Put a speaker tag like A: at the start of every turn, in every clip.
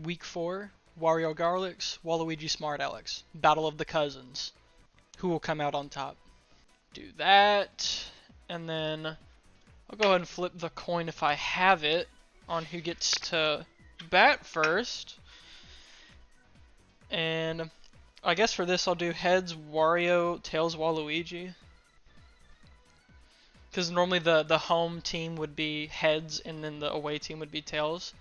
A: Week 4, Wario Garlics, Waluigi Smart-Alecks. Battle of the Cousins. Who will come out on top? Do that, and then I'll go ahead and flip the coin if I have it on who gets to bat first. And I guess for this I'll do heads Wario, tails Waluigi. Because normally the home team would be heads and then the away team would be tails.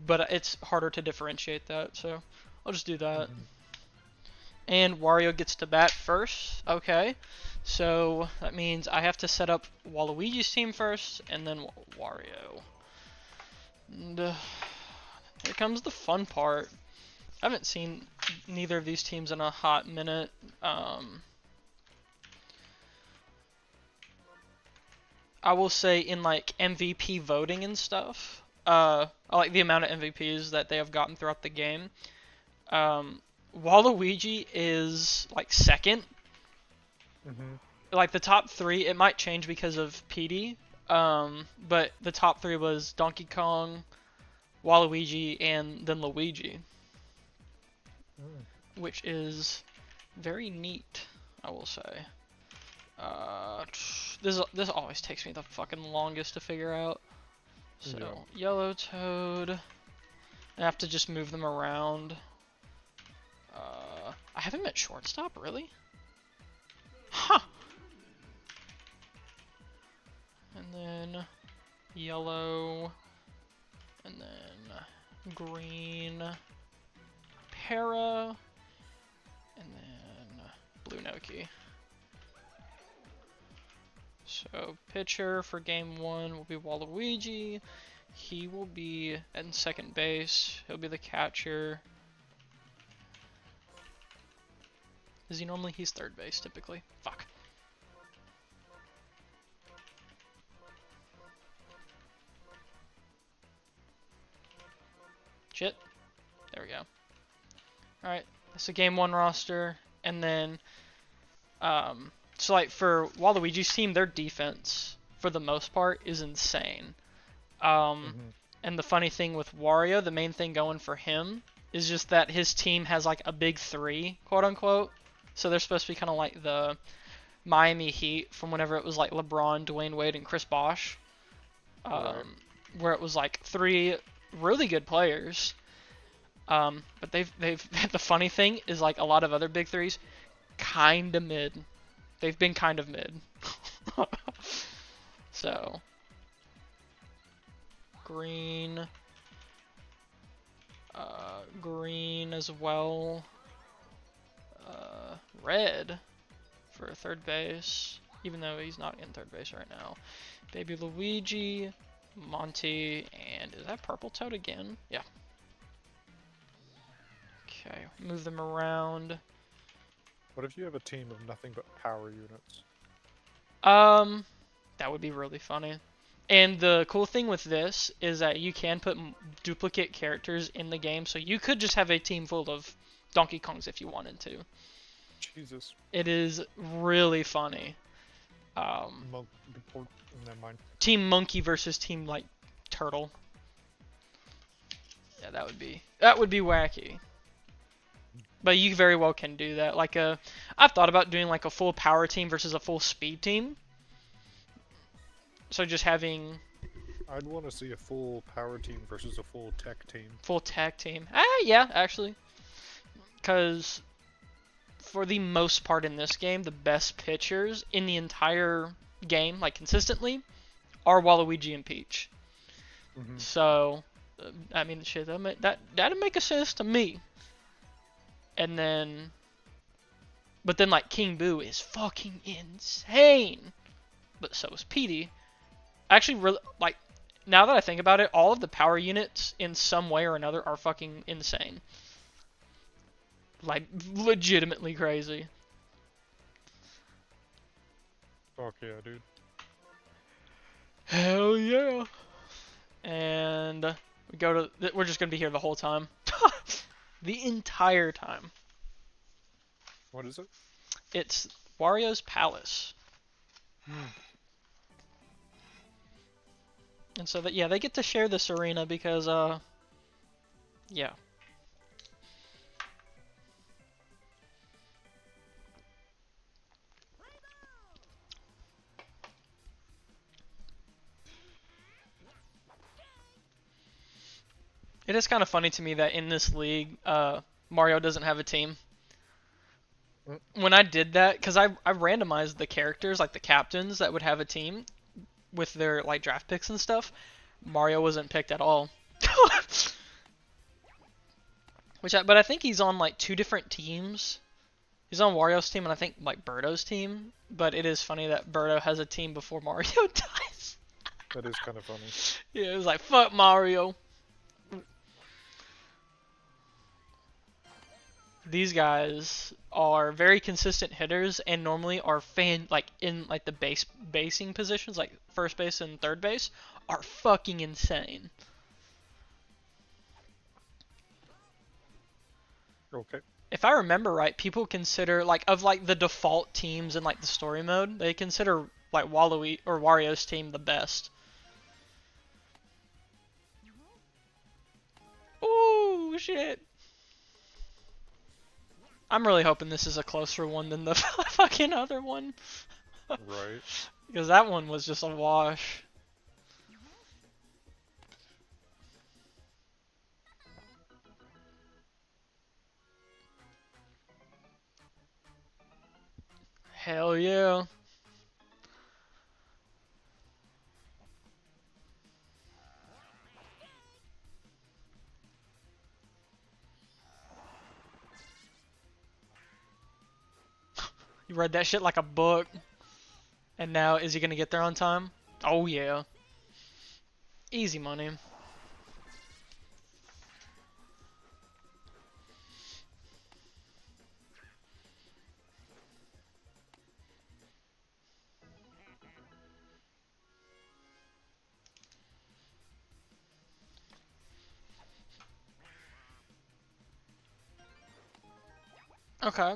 A: But it's harder to differentiate that, so I'll just do that. And Wario gets to bat first. Okay. So that means I have to set up Waluigi's team first and then Wario. And here comes the fun part. I haven't seen neither of these teams in a hot minute. I will say in like MVP voting and stuff, I like the amount of MVPs that they have gotten throughout the game. Waluigi is like second. Like the top 3, it might change because of PD, but the top 3 was Donkey Kong, Waluigi, and then Luigi, which is very neat, I will say. This always takes me the fucking longest to figure out. So yeah. Yellow Toad. I have to just move them around. I haven't met shortstop, really? Huh. And then yellow, and then green, para, and then blue Noki. So pitcher for game 1 will be Waluigi. He will be in second base. He'll be the catcher. Is he normally? He's third base typically. Fuck. Shit. There we go. Alright, that's a game 1 roster. And then, so like for Waluigi's team, their defense, for the most part, is insane. And the funny thing with Wario, the main thing going for him, is just that his team has like a big 3, quote unquote. So they're supposed to be kind of like the Miami Heat from whenever it was like LeBron, Dwayne Wade, and Chris Bosh. Where it was like 3 really good players. But they've the funny thing is like a lot of other big 3s, kinda mid. They've been kind of mid. So green, green as well. Red for third base, even though he's not in third base right now. Baby Luigi, Monty, and is that Purple Toad again? Yeah. Okay, move them around.
B: What if you have a team of nothing but power units?
A: That would be really funny. And the cool thing with this is that you can put duplicate characters in the game, so you could just have a team full of Donkey Kongs if you wanted to.
B: Jesus.
A: It is really funny.
B: Never mind.
A: Team Monkey versus Team like Turtle. Yeah, that would be wacky. But you very well can do that. Like I've thought about doing like a full power team versus a full speed team. So just having.
B: I'd want to see a full power team versus a full tech team.
A: Full tech team. Yeah, actually. Because for the most part in this game, the best pitchers in the entire game, like consistently, are Waluigi and Peach. So, I mean, shit, that'd make a sense to me. And then, but then like King Boo is fucking insane. But so is Petey. Actually, really, like, now that I think about it, all of the power units in some way or another are fucking insane. Like, legitimately crazy.
B: Fuck yeah, dude.
A: Hell yeah. And we're just gonna be here the whole time. The entire time.
B: What is it?
A: It's Wario's Palace. And so that, yeah, they get to share this arena because Yeah. It is kind of funny to me that in this league, Mario doesn't have a team.
B: Mm.
A: When I did that, because I randomized the characters, like the captains that would have a team with their like draft picks and stuff, Mario wasn't picked at all. But I think he's on like two different teams. He's on Wario's team and I think like Birdo's team. But it is funny that Birdo has a team before Mario dies.
B: That is kind of funny.
A: Yeah, it was like fuck Mario. These guys are very consistent hitters and normally are like in like the basing positions, like first base and third base, are fucking insane.
B: Okay.
A: If I remember right, people consider like of like the default teams in like the story mode, they consider like Waluigi or Wario's team the best. Ooh, shit. I'm really hoping this is a closer one than the fucking other one.
B: Right.
A: Because that one was just a wash. Hell yeah. You read that shit like a book. And now, is he gonna get there on time? Oh yeah. Easy money. Okay.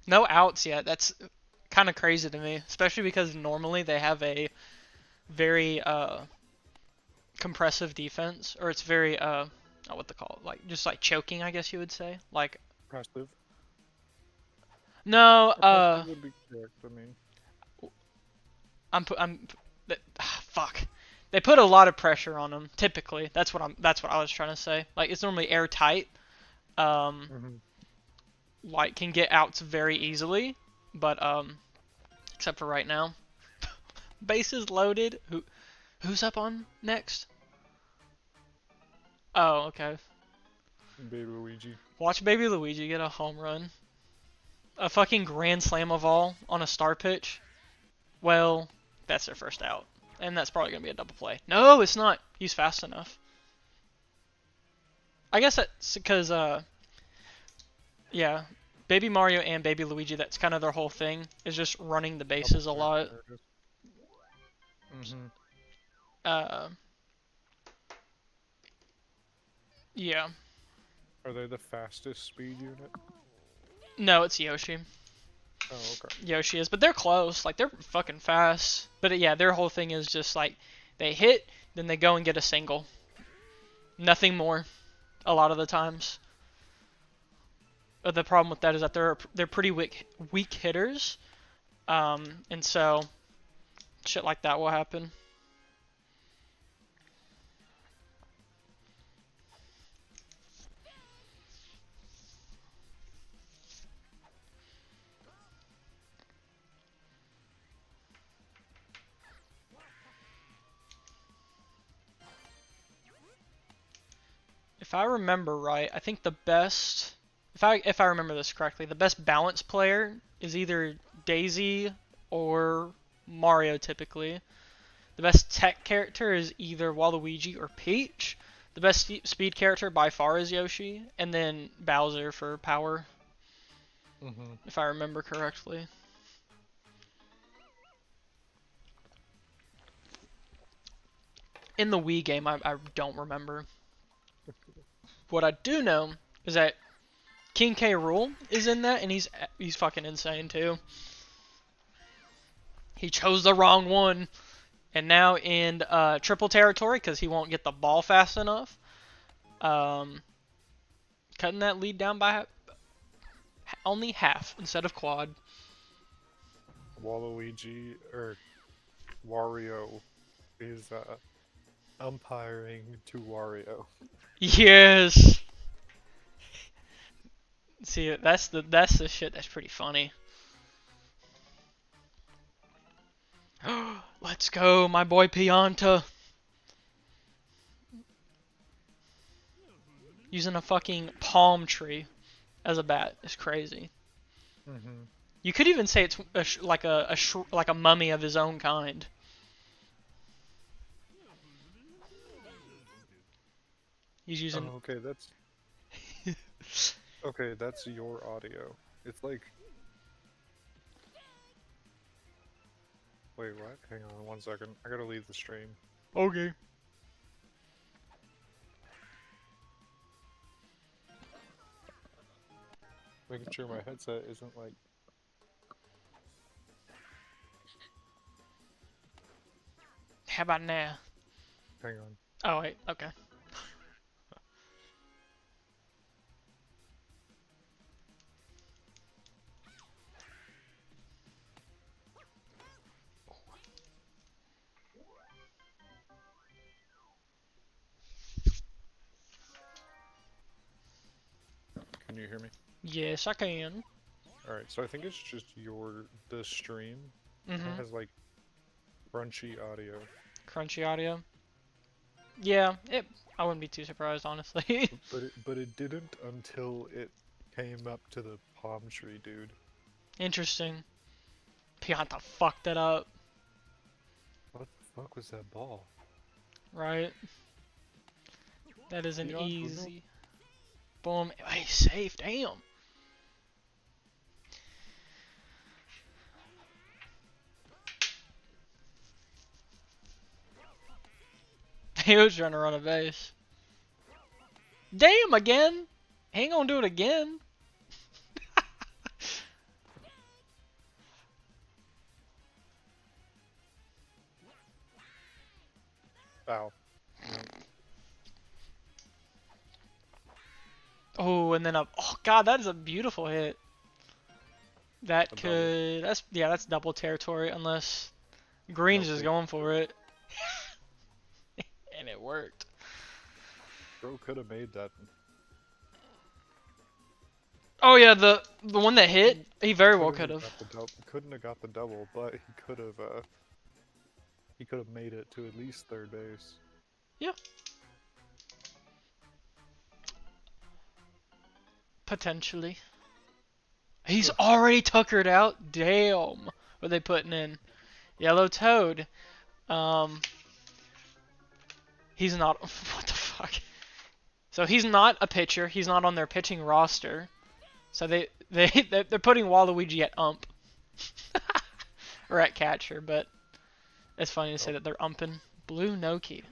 A: No outs yet. That's kind of crazy to me, especially because normally they have a very compressive defense, or it's very oh, what they call it, like just like choking, I guess you would say. Like
B: Passive.
A: no,
B: Passive would be correct. I mean,
A: I'm fuck. They put a lot of pressure on them. Typically, that's what I was trying to say. Like it's normally airtight. Um,
B: mhm.
A: like can get outs very easily, but except for right now. Bases loaded. Who's up on next? Oh, okay.
B: Baby Luigi.
A: Watch Baby Luigi get a home run. A fucking grand slam of all on a star pitch. Well, that's their first out. And that's probably going to be a double play. No, it's not. He's fast enough. I guess that's because, yeah, Baby Mario and Baby Luigi, that's kind of their whole thing, is just running the bases a lot.
B: Mhm.
A: Uh, yeah.
B: Are they the fastest speed unit?
A: No, it's Yoshi.
B: Oh, okay.
A: Yoshi is, but they're close. Like, they're fucking fast. But yeah, their whole thing is just like, they hit, then they go and get a single. Nothing more, a lot of the times. But the problem with that is that they're pretty weak hitters, and so shit like that will happen. If I remember right, I think the best, if I remember this correctly, the best balance player is either Daisy or Mario typically. The best tech character is either Waluigi or Peach. The best speed character by far is Yoshi, and then Bowser for power,
B: Mhm.
A: if I remember correctly. In the Wii game, I don't remember. What I do know is that King K. Rool is in that, and he's fucking insane too. He chose the wrong one, and now in triple territory because he won't get the ball fast enough. Um, cutting that lead down by only half instead of quad.
B: Waluigi or Wario is umpiring to Wario.
A: Yes. See, that's the shit that's pretty funny. Let's go, my boy Pianta. Using a fucking palm tree as a bat is crazy.
B: Mm-hmm.
A: You could even say it's like a mummy of his own kind. He's using.
B: Oh, okay. That's your audio. It's like, wait, what? Hang on 1 second. I gotta leave the stream.
A: Okay.
B: Making sure my headset isn't like.
A: How about now?
B: Hang on.
A: Oh wait. Okay.
B: Can you hear me?
A: Yes, I can.
B: All right. So I think it's just the stream
A: Mhm.
B: has like crunchy audio.
A: Crunchy audio. Yeah. I wouldn't be too surprised, honestly.
B: But it didn't until it came up to the palm tree, dude.
A: Interesting. Pianta fucked it up.
B: What the fuck was that ball?
A: Right. That is an
B: Beyond Bruno?
A: easy. Boom. Hey, safe. Damn. He was trying to run a base. Damn again. He ain't gonna do it again.
B: Foul.
A: Oh, and then up. Oh god, that is a beautiful hit. That
B: A
A: could. That's double territory unless Green's
B: Nope,
A: just going for it, and it worked.
B: Bro could have made that.
A: Oh yeah, the one that hit, he very well could have.
B: Couldn't have got the double, but he could have made it to at least third base.
A: Yeah. Potentially. He's already tuckered out. Damn. What are they putting in? Yellow Toad. He's not. What the fuck? So he's not a pitcher. He's not on their pitching roster. So they're putting Waluigi at ump or at catcher, but it's funny to say that they're umping. Blue no key.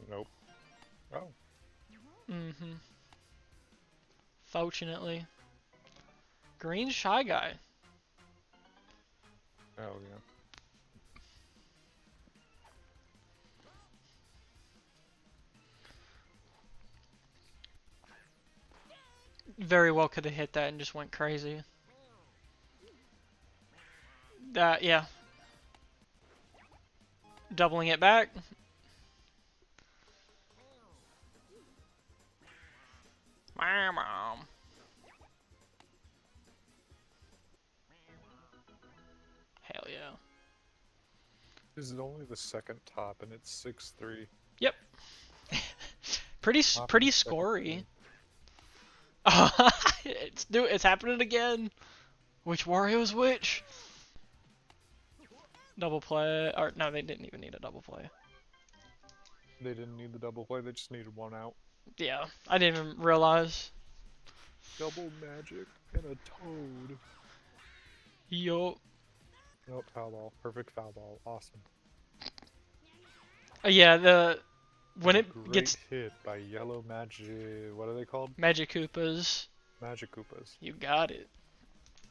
B: Nope. Oh.
A: Mhm. Fortunately, Green's shy guy.
B: Oh yeah.
A: Very well could have hit that and just went crazy. That yeah. Doubling it back. Hell yeah.
B: This is only the second top, and it's 6-3.
A: Yep. pretty
B: Top
A: pretty
B: and second
A: scory.
B: team.
A: It's happening again. Which Wario's which? Double play, or no, they didn't even need a double play.
B: They didn't need the double play. They just needed one out.
A: Yeah, I didn't even realize.
B: Double magic and a toad.
A: Yo.
B: Nope, foul ball. Perfect foul ball. Awesome.
A: Yeah, when it
B: Great
A: gets
B: hit by yellow magic. What are they called?
A: Magic Koopas,
B: Magic Koopas.
A: you got it.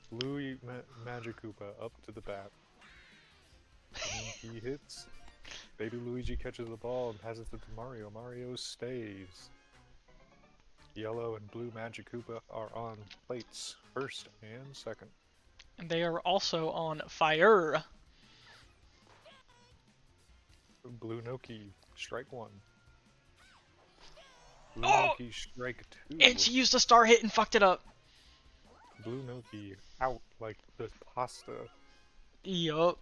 B: Blue Magic Koopa up to the bat. And he hits. Baby Luigi catches the ball and passes it to Mario. Mario stays. Yellow and blue Magic Koopa are on plates, first and second.
A: And they are also on fire.
B: Blue Noki, strike one. Blue
A: Oh!
B: Noki, strike two.
A: And she used a star hit and fucked it up.
B: Blue Noki out like the pasta.
A: Yup.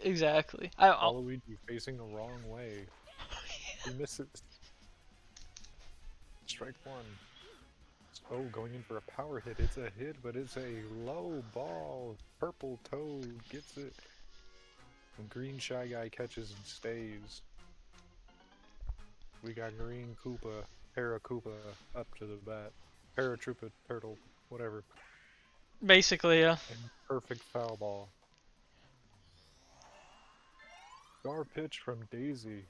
A: Exactly.
B: Waluigi facing the wrong way. He misses. Strike one. Oh, going in for a power hit. It's a hit, but it's a low ball. Purple Toad gets it. And green Shy Guy catches and stays. We got green Koopa, Para-Koopa up to the bat. Paratroopa Turtle, whatever.
A: Basically, yeah.
B: And perfect foul ball. Star pitch from Daisy.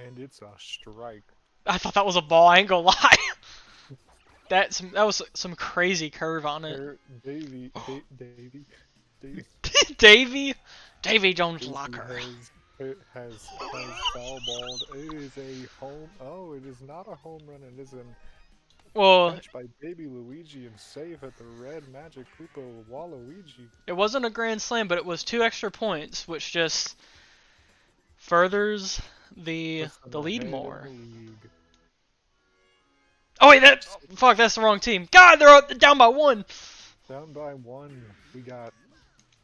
B: And it's a strike.
A: I thought that was a ball, I ain't gonna lie. That was some crazy curve on it.
B: Davy.
A: Davy Jones Locker.
B: Has foul balled. It is a home. Oh, it is not a home run. It is a catch by Baby Luigi and save at the red Magic Koopa Waluigi.
A: It wasn't a grand slam, but it was 2 extra points, which just furthers the lead more. Oh wait, that's the wrong team. God, they're down by 1.
B: Down by 1. We got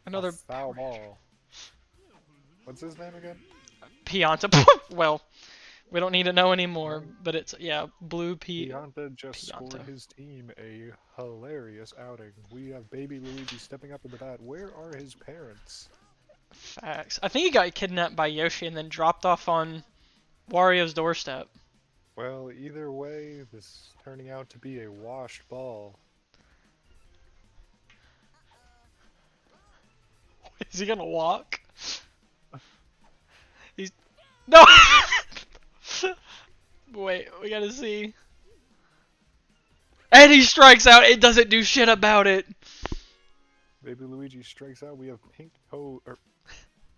A: another
B: foul ball. What's his name again?
A: Pianta. Well, we don't need to know anymore, but it's, yeah, Blue
B: Pianta just scored his team a hilarious outing. We have Baby Luigi stepping up to the bat. Where are his parents?
A: Facts. I think he got kidnapped by Yoshi and then dropped off on Wario's doorstep.
B: Well, either way, this is turning out to be a washed ball.
A: Is he gonna walk? He's... No! Wait, we gotta see. And he strikes out, it doesn't do shit about it!
B: Baby Luigi strikes out, we have pink Toad, or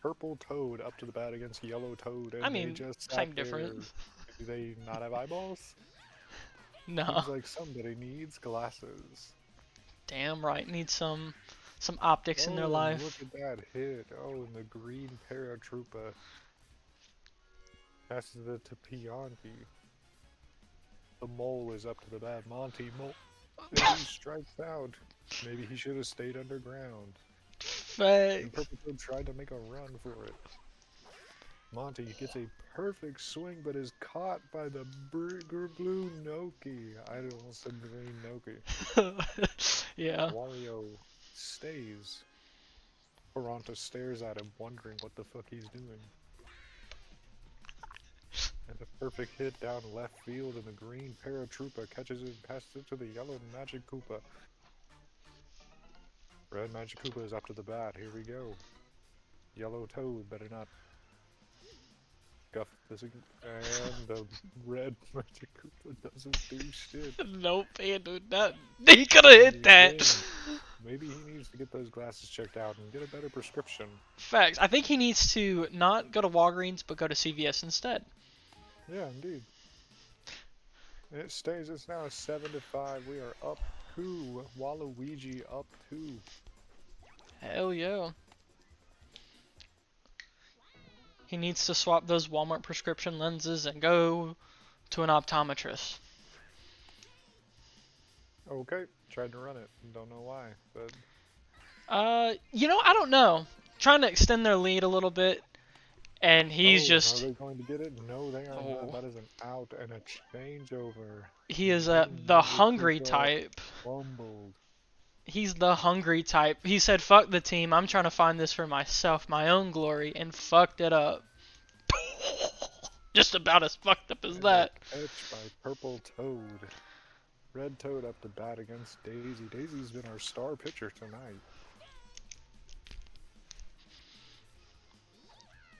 B: purple Toad up to the bat against yellow Toad, and
A: I mean,
B: they just
A: same difference.
B: Do they not have eyeballs?
A: No.
B: Seems like somebody needs glasses.
A: Damn right, needs some optics in their life.
B: Look at that hit. Oh, and the green Paratroopa passes it to Pianti. The mole is up to the bat. Monty Mole. And he strikes out. Maybe he should have stayed underground.
A: Fake.
B: And Purple Toad tried to make a run for it. Monty gets a perfect swing, but is caught by the blue Noki. I almost said green Noki.
A: Yeah.
B: Wario stays. Piranha stares at him, wondering what the fuck he's doing. And a perfect hit down left field, and the green Paratroopa catches it and passes it to the yellow Magic Koopa. Red Magic Koopa is up to the bat. Here we go. Yellow Toad better not guff this again. And the red Magic Koopa doesn't do shit.
A: Nope, he didn't do that. He could have hit that.
B: Maybe he needs to get those glasses checked out and get a better prescription.
A: Facts. I think he needs to not go to Walgreens, but go to CVS instead.
B: Yeah, indeed. And it stays. It's now 7-5. We are up 2. Waluigi up 2.
A: Hell yeah. He needs to swap those Walmart prescription lenses and go to an optometrist.
B: Okay, tried to run it. Don't know why, but...
A: I don't know. Trying to extend their lead a little bit, and he's just...
B: Are they going to get it? No, they are not. That is an out and a changeover.
A: He is the hungry type.
B: Fumbled.
A: He's the hungry type. He said, fuck the team, I'm trying to find this for myself, my own glory, and fucked it up. Just about as fucked up as that.
B: Catch by Purple Toad. Red Toad up to bat against Daisy. Daisy's been our star pitcher tonight.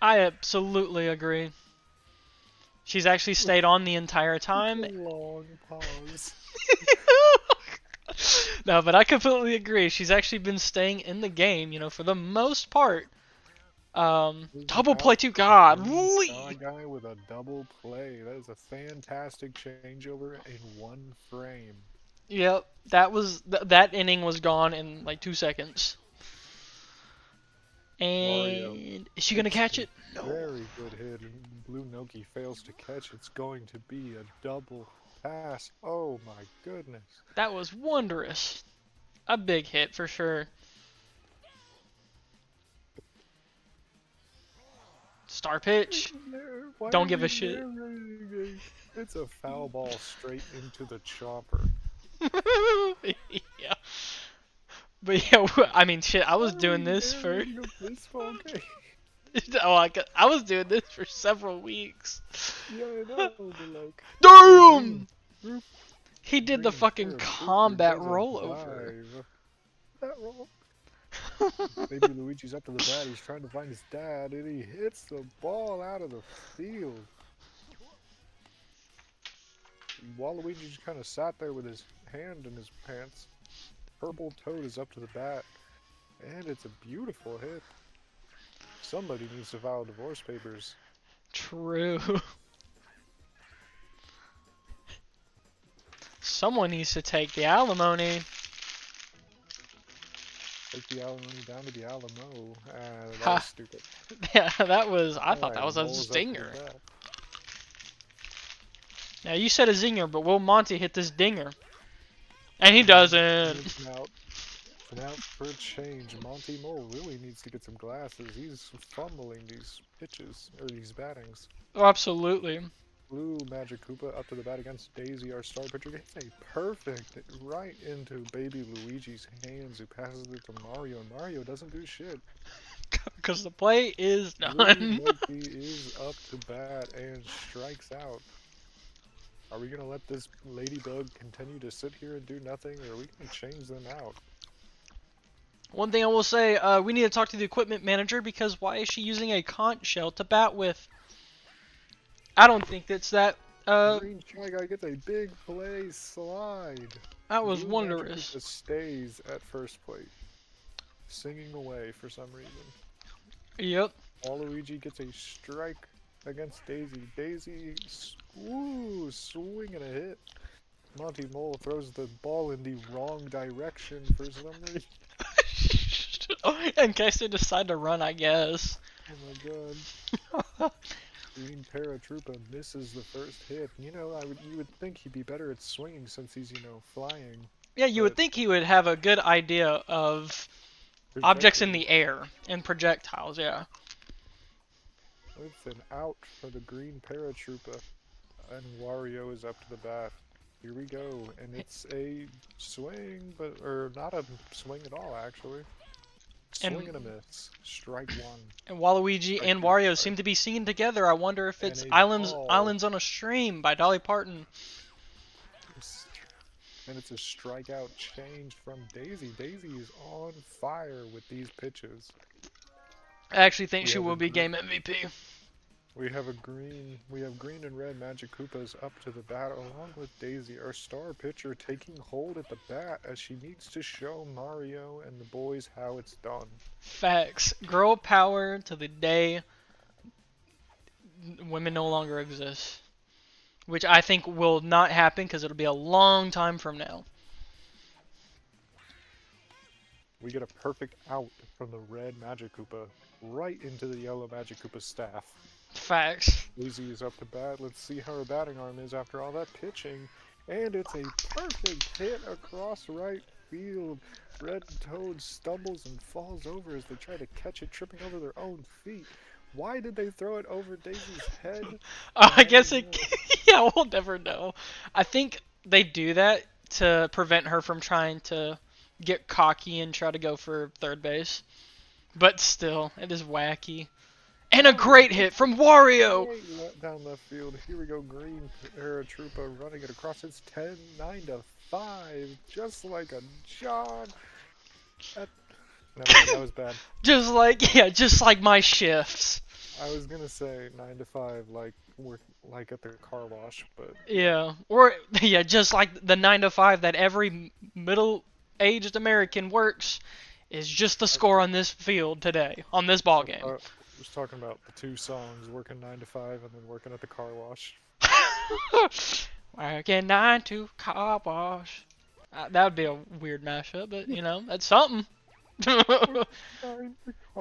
A: I absolutely agree. She's actually stayed on the entire time.
B: A long pause.
A: No, but I completely agree. She's actually been staying in the game, for the most part. Double play
B: Out
A: too.
B: the
A: God,
B: green star guy with a double play. That is a fantastic changeover in one frame.
A: Yep, that was that inning was gone in like 2 seconds.
B: Wario
A: And is she gonna
B: hits
A: catch
B: a
A: it? No.
B: very good hit, and Blue Noki fails to catch. It's going to be a double pass. Oh my goodness.
A: That was wondrous. A big hit for sure. Star pitch.
B: Why
A: Don't
B: is
A: give
B: he
A: a shit.
B: narrating? It's a foul ball straight into the chopper.
A: Yeah. But yeah, I mean, shit. I
B: Why
A: was
B: are we
A: doing this for.
B: narrating a baseball game?
A: I was doing this for several weeks.
B: Yeah, I know, but like,
A: Damn! He did the
B: Green
A: fucking
B: Paratrooper
A: combat
B: does a
A: rollover.
B: dive. That roll. Maybe Luigi's up to the bat. He's trying to find his dad, and he hits the ball out of the field. Waluigi just kind of sat there with his hand in his pants. Purple Toad is up to the bat, and it's a beautiful hit. Somebody needs to file divorce papers.
A: True. Someone needs to take the alimony.
B: Take the alimony down to the Alamo. That
A: Ha.
B: was stupid.
A: Yeah, that was. I thought that
B: Alright,
A: was a
B: Mole's up to the
A: stinger.
B: bat.
A: Now you said a zinger, but will Monty hit this dinger? And he doesn't.
B: It's an out for a change. Monty Mole really needs to get some glasses. He's fumbling these pitches, or these battings.
A: Oh, absolutely.
B: Blue Magic Koopa up to the bat against Daisy, our star pitcher. Gets a perfect right into baby Luigi's hands, who passes it to Mario, and Mario doesn't do shit.
A: Because the play is
B: Blue
A: done.
B: Monkey is up to bat and strikes out. Are we gonna let this ladybug continue to sit here and do nothing, or are we gonna change them out?
A: One thing I will say, we need to talk to the equipment manager because why is she using a conch shell to bat with? I don't think that's that.
B: Green Shy Guy gets a big play slide.
A: That was
B: Blue
A: wondrous.
B: Magic stays at first plate, singing away for some reason.
A: Yep.
B: Waluigi gets a strike against Daisy. Daisy, swinging a hit. Monty Mole throws the ball in the wrong direction for some reason.
A: In case they decide to run, I guess.
B: Oh my god. Green Paratroopa misses the first hit. You know, you would think he'd be better at swinging since he's, flying.
A: Yeah, you would think he would have a good idea of objects in the air and projectiles, yeah.
B: It's an out for the Green Paratroopa. And Wario is up to the bat. Here we go. And it's a swing, or not a swing at all, actually. Swing and a miss. Strike one.
A: And Waluigi and Wario seem to be singing together. I wonder if it's Islands on a Stream by Dolly Parton.
B: And it's a strikeout change from Daisy. Daisy is on fire with these pitches.
A: I actually think she will be game MVP.
B: We have green and red Magic Koopas up to the bat along with Daisy, our star pitcher, taking hold at the bat as she needs to show Mario and the boys how it's done.
A: Facts. Girl power to the day women no longer exist. Which I think will not happen because it'll be a long time from now.
B: We get a perfect out from the red Magic Koopa right into the yellow Magic Koopa staff.
A: Facts.
B: Daisy is up to bat. Let's see how her batting arm is after all that pitching. And it's a perfect hit across right field. Red Toad stumbles and falls over as they try to catch it, tripping over their own feet. Why did they throw it over Daisy's head?
A: I guess it... yeah, we'll never know. I think they do that to prevent her from trying to get cocky and try to go for third base. But still, it is wacky. And a great hit from Wario!
B: Down left field. Here we go. Green Paratroopa running it across. It's 9-5. Just like a John. That was bad.
A: just like my shifts.
B: I was gonna say 9-5, like we're like at the car wash, but
A: yeah, or yeah, just like the 9 to 5 that every middle-aged American works is just the score on this field today, on this ball game.
B: Just talking about the two songs, working 9 to 5 and then working at the car wash.
A: Working 9 to car wash. That would be a weird mashup, but you know, that's something.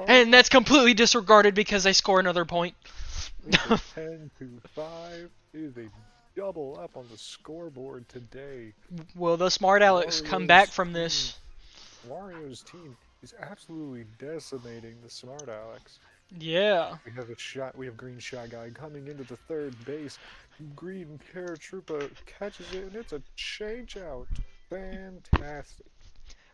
A: And that's completely disregarded because they score another point.
B: It's a 10 to 5. It is a double up on the scoreboard today.
A: Will the Smart-Alecks come back from this?
B: Wario's team is absolutely decimating the Smart-Alecks.
A: Yeah.
B: We have Green Shy Guy coming into the third base. Green Paratroopa catches it, and it's a change out. Fantastic.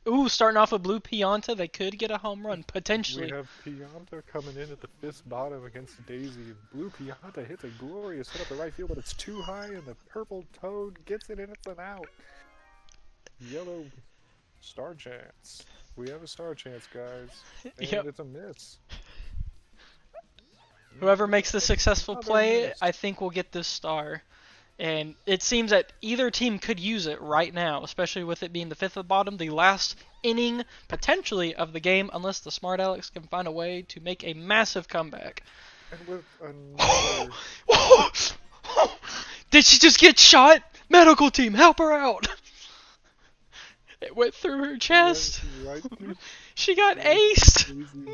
A: Ooh, starting off with Blue Pianta, they could get a home run, potentially.
B: We have Pianta coming in at the fifth bottom against Daisy. Blue Pianta hits a glorious hit up the right field, but it's too high, and the purple Toad gets it, and it's an out. Yellow star chance. We have a star chance, guys. And
A: Yep.
B: It's a miss.
A: Whoever makes the successful play, I think will get this star. And it seems that either team could use it right now, especially with it being the fifth at the bottom, the last inning, potentially, of the game, unless the Smart-Alecks can find a way to make a massive comeback.
B: And with another...
A: Did she just get shot? Medical team, help her out! It went through her chest.
B: Right
A: she got aced.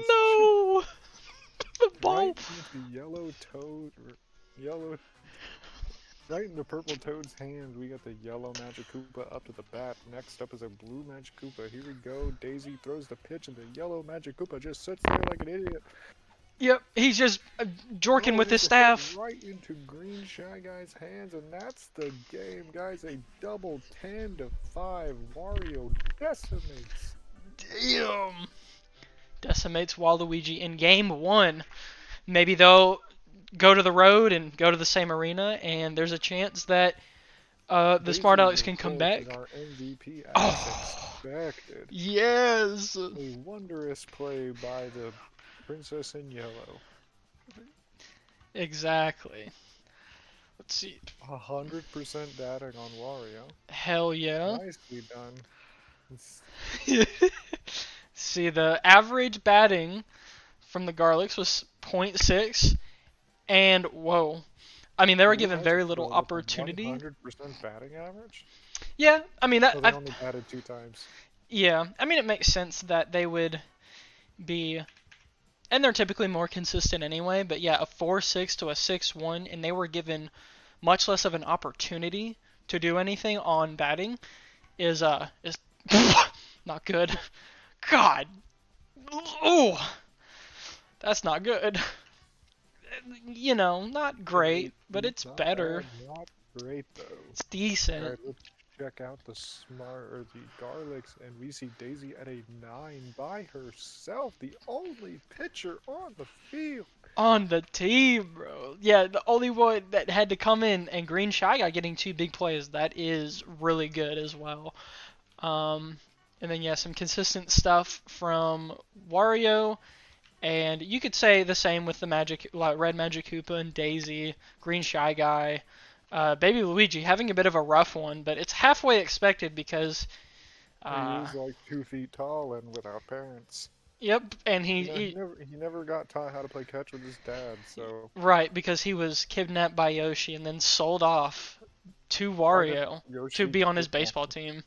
A: No! The ball.
B: Right in the yellow Toad... Right in the purple Toad's hand, we got the yellow Magic Koopa up to the bat. Next up is a blue Magic Koopa. Here we go. Daisy throws the pitch, and the yellow Magic Koopa just sits there like an idiot.
A: Yep, he's just jorking with his staff.
B: Right into Green Shy Guy's hands, and that's the game, guys. A double 10 to 5. Wario decimates.
A: Damn. Decimates Waluigi in game 1. Maybe they'll go to the road and go to the same arena, and there's a chance that the Smart-Alecks can come back.
B: Our MVP as expected.
A: Yes.
B: A wondrous play by the Princess in Yellow.
A: Exactly. Let's see.
B: 100% batting on Wario.
A: Hell yeah.
B: Nicely done.
A: See, the average batting from the Garlics was 0.6, and whoa. I mean, they were given very little opportunity.
B: 100% batting average?
A: Yeah, I mean that.
B: So they only batted 2 times.
A: Yeah, I mean it makes sense that they would be, and they're typically more consistent anyway. But yeah, a 4.6 to a 6.1, and they were given much less of an opportunity to do anything on batting, is not good. God, oh, that's not good. You know, not great, but it's better.
B: Not great though.
A: It's decent.
B: Alright, let's check out the Garlics, and we see Daisy at a 9 by herself, the only pitcher on the field.
A: On the team, bro. Yeah, the only one that had to come in, and Green Shy Guy getting 2 big plays. That is really good as well. And then yeah, some consistent stuff from Wario. And you could say the same with the Red Magic Koopa and Daisy, Green Shy Guy, Baby Luigi having a bit of a rough one, but it's halfway expected because
B: he's like 2 feet tall and without parents.
A: Yep, and
B: he never got taught how to play catch with his dad, so
A: right, because he was kidnapped by Yoshi and then sold off to Wario to be on his baseball team.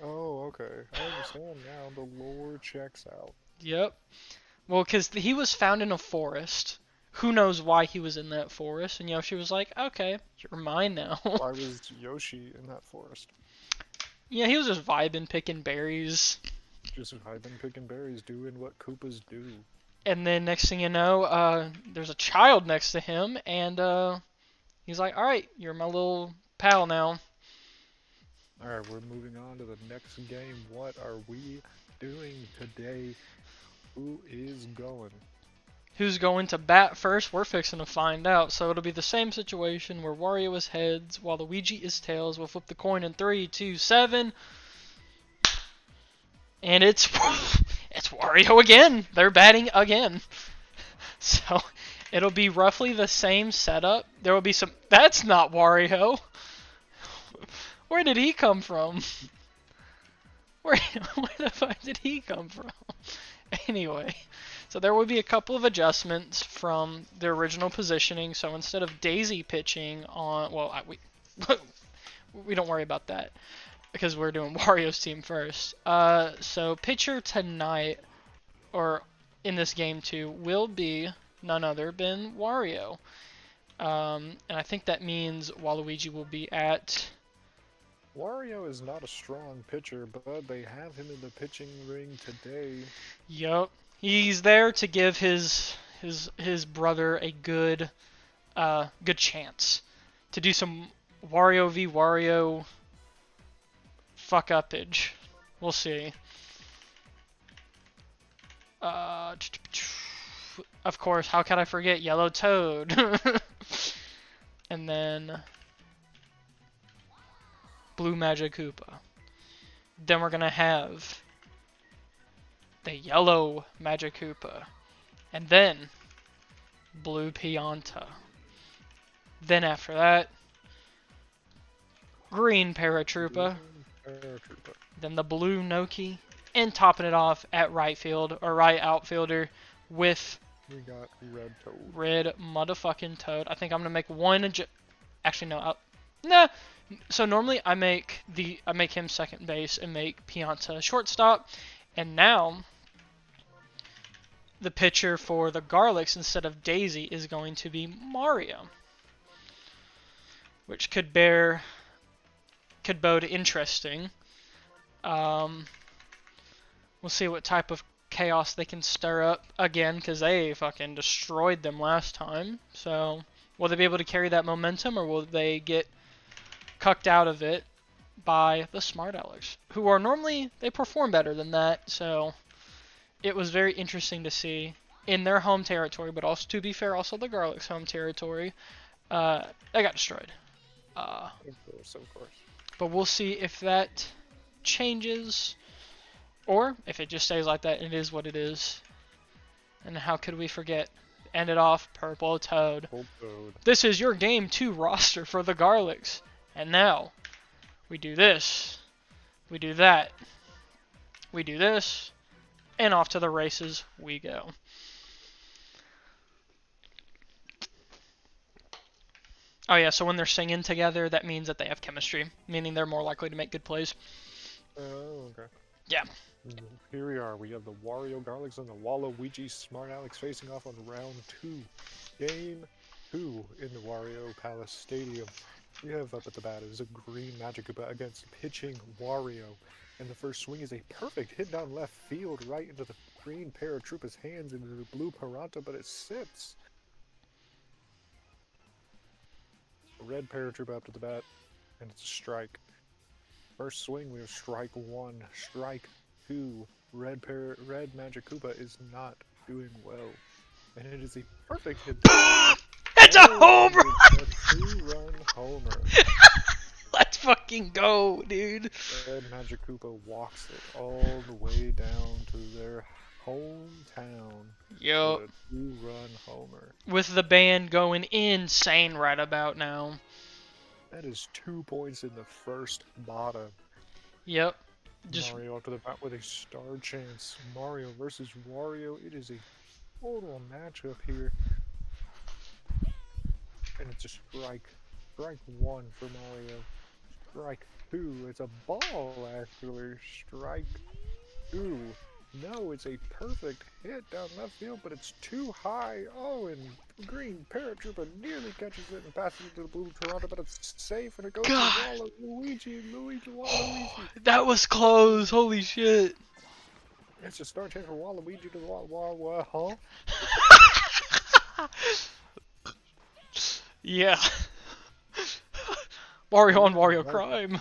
B: Oh, okay. I understand now. The lore checks out.
A: Yep. Well, because he was found in a forest. Who knows why he was in that forest? And Yoshi was like, okay, you're mine now.
B: Why was Yoshi in that forest?
A: Yeah, he was just vibing, picking berries.
B: Just vibing, picking berries, doing what Koopas do.
A: And then next thing you know, there's a child next to him, and he's like, alright, you're my little pal now.
B: Alright, we're moving on to the next game. What are we doing today? Who is going?
A: Who's going to bat first? We're fixing to find out. So it'll be the same situation where Wario is heads while Luigi is tails. We'll flip the coin in 3, 2, 7. And it's Wario again. They're batting again. So it'll be roughly the same setup. There will be some... That's not Wario. Where did he come from? Where the fuck did he come from? Anyway, So there will be a couple of adjustments from the original positioning. So instead of Daisy pitching on, well, we don't worry about that because we're doing Wario's team first. So pitcher tonight, or in this game too, will be none other than Wario. And I think that means Waluigi will be at.
B: Wario is not a strong pitcher, but they have him in the pitching ring today.
A: Yup, he's there to give his brother a good chance to do some Wario v Wario fuck upage. We'll see. Of course, how could I forget Yellow Toad? And then Blue Magic Koopa. Then we're gonna have the Yellow Magic Koopa. And then Blue Pianta. Then after that, Green Paratroopa. Then the Blue Noki. And topping it off at right field, or right outfielder, with
B: we got Red Toad.
A: Red motherfucking Toad. I think I'm gonna make one. Actually, no. Nah. So normally I make him second base and make Pianta shortstop, and now the pitcher for the Garlics instead of Daisy is going to be Mario, which could bode interesting. We'll see what type of chaos they can stir up again, because they fucking destroyed them last time. So, will they be able to carry that momentum, or will they get cucked out of it by the Smart-Alecks, who are normally, they perform better than that. So, it was very interesting to see in their home territory, but also, to be fair, also the Garlic's home territory. They got destroyed.
B: Of course.
A: But we'll see if that changes, or if it just stays like that and it is what it is. And how could we forget? End it off, Purple Toad. This is your Game 2 roster for the Garlics. And now, we do this, we do that, we do this, and off to the races we go. Oh yeah, so when they're singing together, that means that they have chemistry, meaning they're more likely to make good plays.
B: Oh, okay.
A: Yeah.
B: Here we are. We have the Wario Garlics and the Waluigi Smart-Alecks facing off on round 2. Game 2 in the Wario Palace Stadium. We have up at the bat is a green Magic Koopa against pitching Wario. And the first swing is a perfect hit down left field right into the green Paratroopa's hands into the blue Piranha, but it sits. Red Paratroopa up to the bat, and it's a strike. First swing, we have strike 1, strike 2. Red Magic Koopa is not doing well, and it is a perfect hit.
A: It's a home run!
B: A 2-run homer.
A: Let's fucking go, dude.
B: Red Magic Koopa walks it all the way down to their hometown.
A: Yup.
B: A 2-run homer.
A: With the band going insane right about now.
B: That is 2 points in the first bottom.
A: Yep.
B: Mario up to the bat with a star chance. Mario versus Wario. It is a total matchup here. And it's a strike. Strike 1 for Mario. Strike 2. It's a ball, actually. Strike 2. No, it's a perfect hit down left field, but it's too high. Oh, and green Paratroopa nearly catches it and passes it to the blue Toronto, but it's safe, and it goes to Waluigi.
A: That was close. Holy shit.
B: It's a star chance for Waluigi to huh?
A: Yeah. Wario on Wario crime.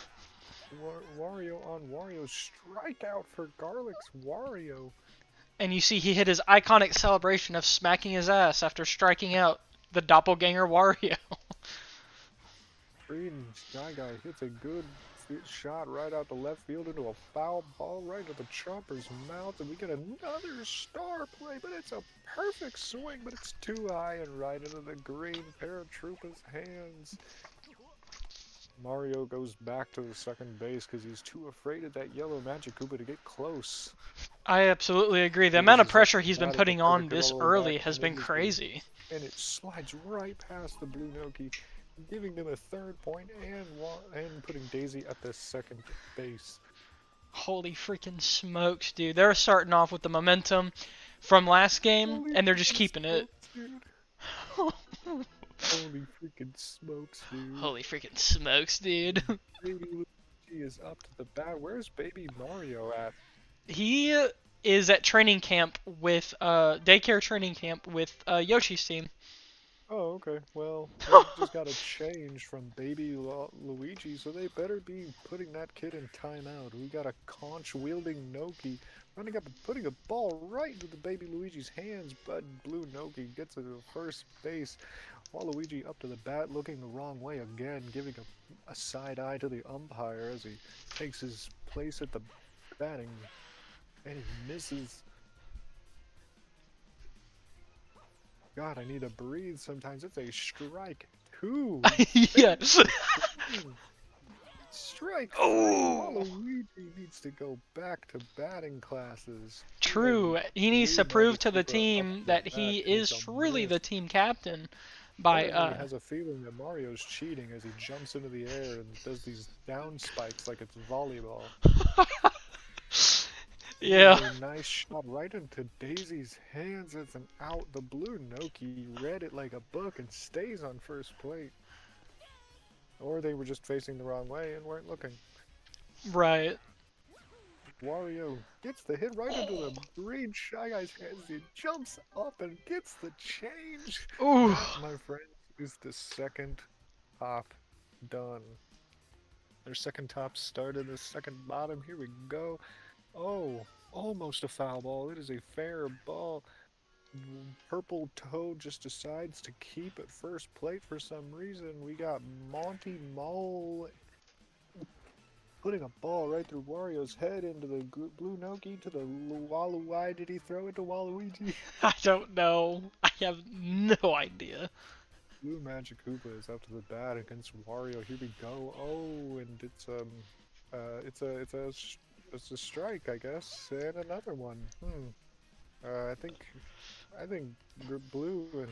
B: Wario on Wario strikeout for Garlic's Wario.
A: And you see he hit his iconic celebration of smacking his ass after striking out the doppelganger Wario.
B: Green Sky Guy hits a good shot right out the left field into a foul ball right into the chopper's mouth, and we get another star play, but it's a perfect swing, but it's too high and right into the green Paratroopa's hands. Mario goes back to the second base because he's too afraid of that yellow Magic Koopa to get close.
A: I absolutely agree. The amount
B: Davies
A: of
B: is up
A: pressure
B: to the
A: he's been
B: bat at the
A: putting on
B: perfect
A: this
B: lower back,
A: early has been crazy.
B: and it slides right past the Blue Noki, giving them a third point and putting Daisy at the second base.
A: Holy freaking smokes, dude. They're starting off with the momentum from last game,
B: Holy
A: and they're just
B: freaking
A: keeping it.
B: smokes, dude. Holy freaking smokes, dude.
A: Holy freaking smokes, dude.
B: Baby Luigi is up to the bat. Where's Baby Mario at?
A: He is at training camp with daycare training camp with Yoshi's team.
B: Oh, okay. Well, they just got a change from Baby Luigi, so they better be putting that kid in timeout. We got a conch-wielding Noki running up and putting a ball right into the Baby Luigi's hands, but Blue Noki gets it to first base. Waluigi up to the bat, looking the wrong way again, giving a side eye to the umpire as he takes his place at the batting, and he misses. God, I need to breathe sometimes. It's a strike 2.
A: Yes.
B: Strike 3.
A: Oh.
B: Waluigi needs to go back to batting classes.
A: True. He needs to prove to the team that he is truly the team captain by
B: He has a feeling that Mario's cheating as he jumps into the air and does these down spikes like it's volleyball.
A: Yeah.
B: A nice shot right into Daisy's hands. It's an out. The Blue Noki read it like a book and stays on first plate. Or they were just facing the wrong way and weren't looking.
A: Right.
B: Wario gets the hit right into the green Shy Guy's hands. He jumps up and gets the change.
A: Ooh.
B: That, my friends, is the second top done. Their second top started, the second bottom. Here we go. Oh, almost a foul ball. It is a fair ball. Purple Toad just decides to keep at first plate for some reason. We got Monty Mole putting a ball right through Wario's head into the Blue Noki to the Walu. Why did he throw it to Waluigi?
A: I don't know. I have no idea.
B: Blue Magic Koopa is up to the bat against Wario. Here we go. Oh, and it's a strike, I guess, and another one. I think Blue and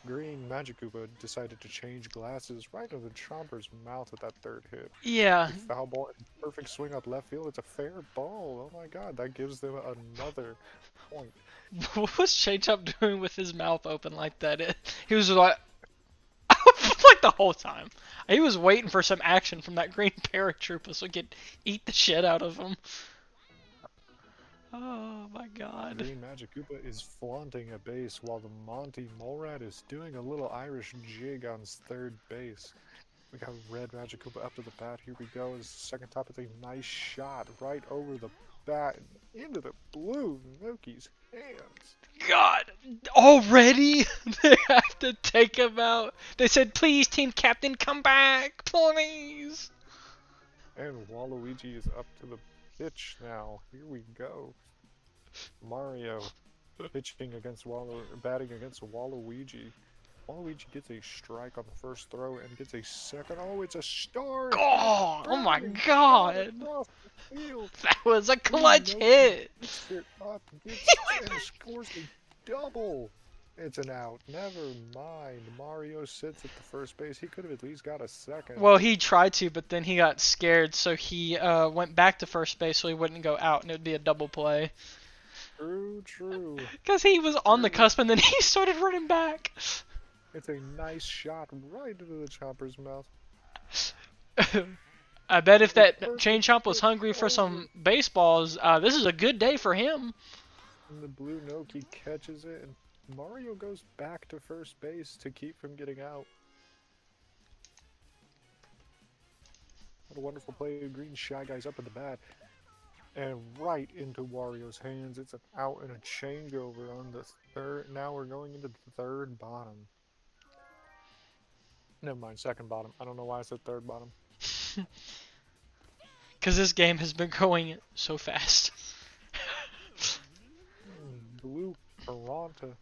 B: Green Magic Koopa decided to change glasses right into the Chomper's mouth with that third hit.
A: Yeah.
B: Foul ball, perfect swing up left field. It's a fair ball. Oh my God, that gives them another point.
A: What was Change-Up doing with his mouth open like that? He was like, like the whole time. He was waiting for some action from that green paratrooper so he could eat the shit out of him. Oh my God.
B: Green Magic Koopa is flaunting a base while the Monty Molerat is doing a little Irish jig on third base. We got Red Magic Koopa up to the bat. Here we go. His second top is a nice shot right over the bat and into the Blue Noki's hands.
A: God, already? They have to take him out. They said, please, team captain, come back, please.
B: And Waluigi is up to the pitch now. Here we go. Mario pitching against batting against Waluigi. Waluigi gets a strike on the first throw and gets a second. Oh, it's a star!
A: Oh my God! That was a clutch hit!
B: Gets it up, and scores a double! It's an out. Never mind. Mario sits at the first base. He could have at least got a second.
A: Well, he tried to, but then he got scared, so he went back to first base so he wouldn't go out, and it would be a double play.
B: True.
A: Because he was on the cusp, and then he started running back.
B: It's a nice shot right into the Chomper's mouth.
A: I bet if that Chain Chomp was hungry for some baseballs, this is a good day for him.
B: And the Blue Noki catches it, and Mario goes back to first base to keep from getting out. What a wonderful play. Green Shy Guy's up at the bat. And right into Wario's hands. It's an out and a changeover on the third. Now we're going into the third bottom. Never mind, second bottom. I don't know why I said third bottom.
A: Because this game has been going so fast.
B: Blue Toronto.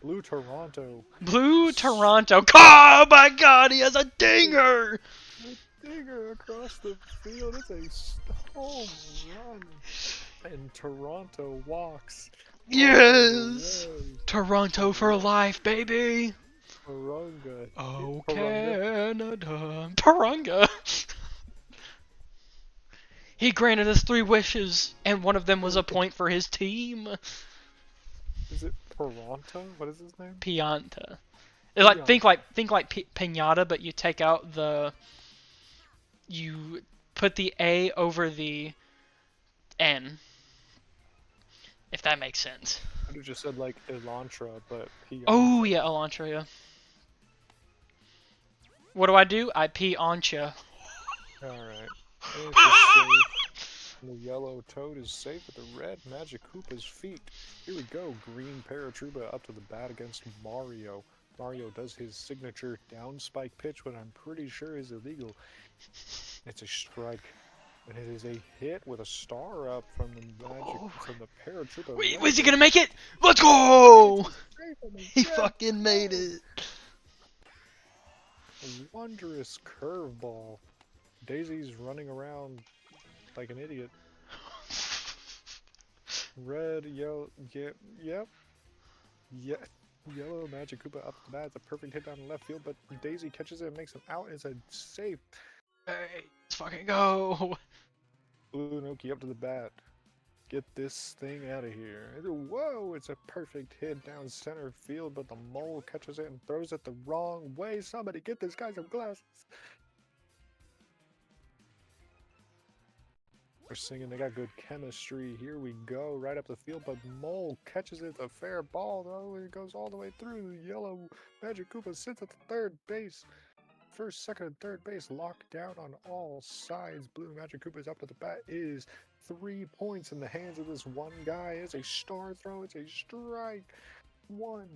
B: Blue Toronto.
A: Blue Toronto. Oh my God, he has a dinger!
B: A dinger across the field. It's a home run. And Toronto walks all the
A: Yes!
B: way.
A: Toronto for life, baby!
B: Parunga. Hit
A: Oh,
B: Parunga.
A: Canada. Parunga! He granted us 3 wishes, and one of them was a point for his team.
B: Is it Paronta? What is his name?
A: Pianta. It's like
B: Pianta.
A: think like pinata, but you take out the you put the A over the N, if that makes sense.
B: Could have just said like Elantra, but
A: Oh
B: Pianta.
A: yeah, Elantra. Yeah. What do? I pee on ya.
B: Alright. And it's a safe. And the yellow toad is safe at the red Magic Koopa's feet. Here we go. Green Paratroopa up to the bat against Mario. Mario does his signature down spike pitch, what I'm pretty sure is illegal. It's a strike. And it is a hit with a star up from the Paratroopa.
A: Wait, was he gonna make it? Let's go! He fucking made it.
B: A wondrous curveball. Daisy's running around like an idiot. Red, yellow, yep. Yeah, yellow Magic Koopa up the bat. It's a perfect hit down the left field, but Daisy catches it and makes him out. It's a safe.
A: Hey, let's fucking go.
B: Blue Noki up to the bat. Get this thing out of here. Whoa, it's a perfect hit down center field, but the mole catches it and throws it the wrong way. Somebody get this guy some glasses. They're singing, they got good chemistry. Here we go, right up the field, but Mole catches it. It's a fair ball, though. It goes all the way through. Yellow Magic Koopa sits at the third base. First, second, and third base locked down on all sides. Blue Magic Koopa's up to the bat. It is 3 points in the hands of this one guy. It's a star throw. It's a strike. 1.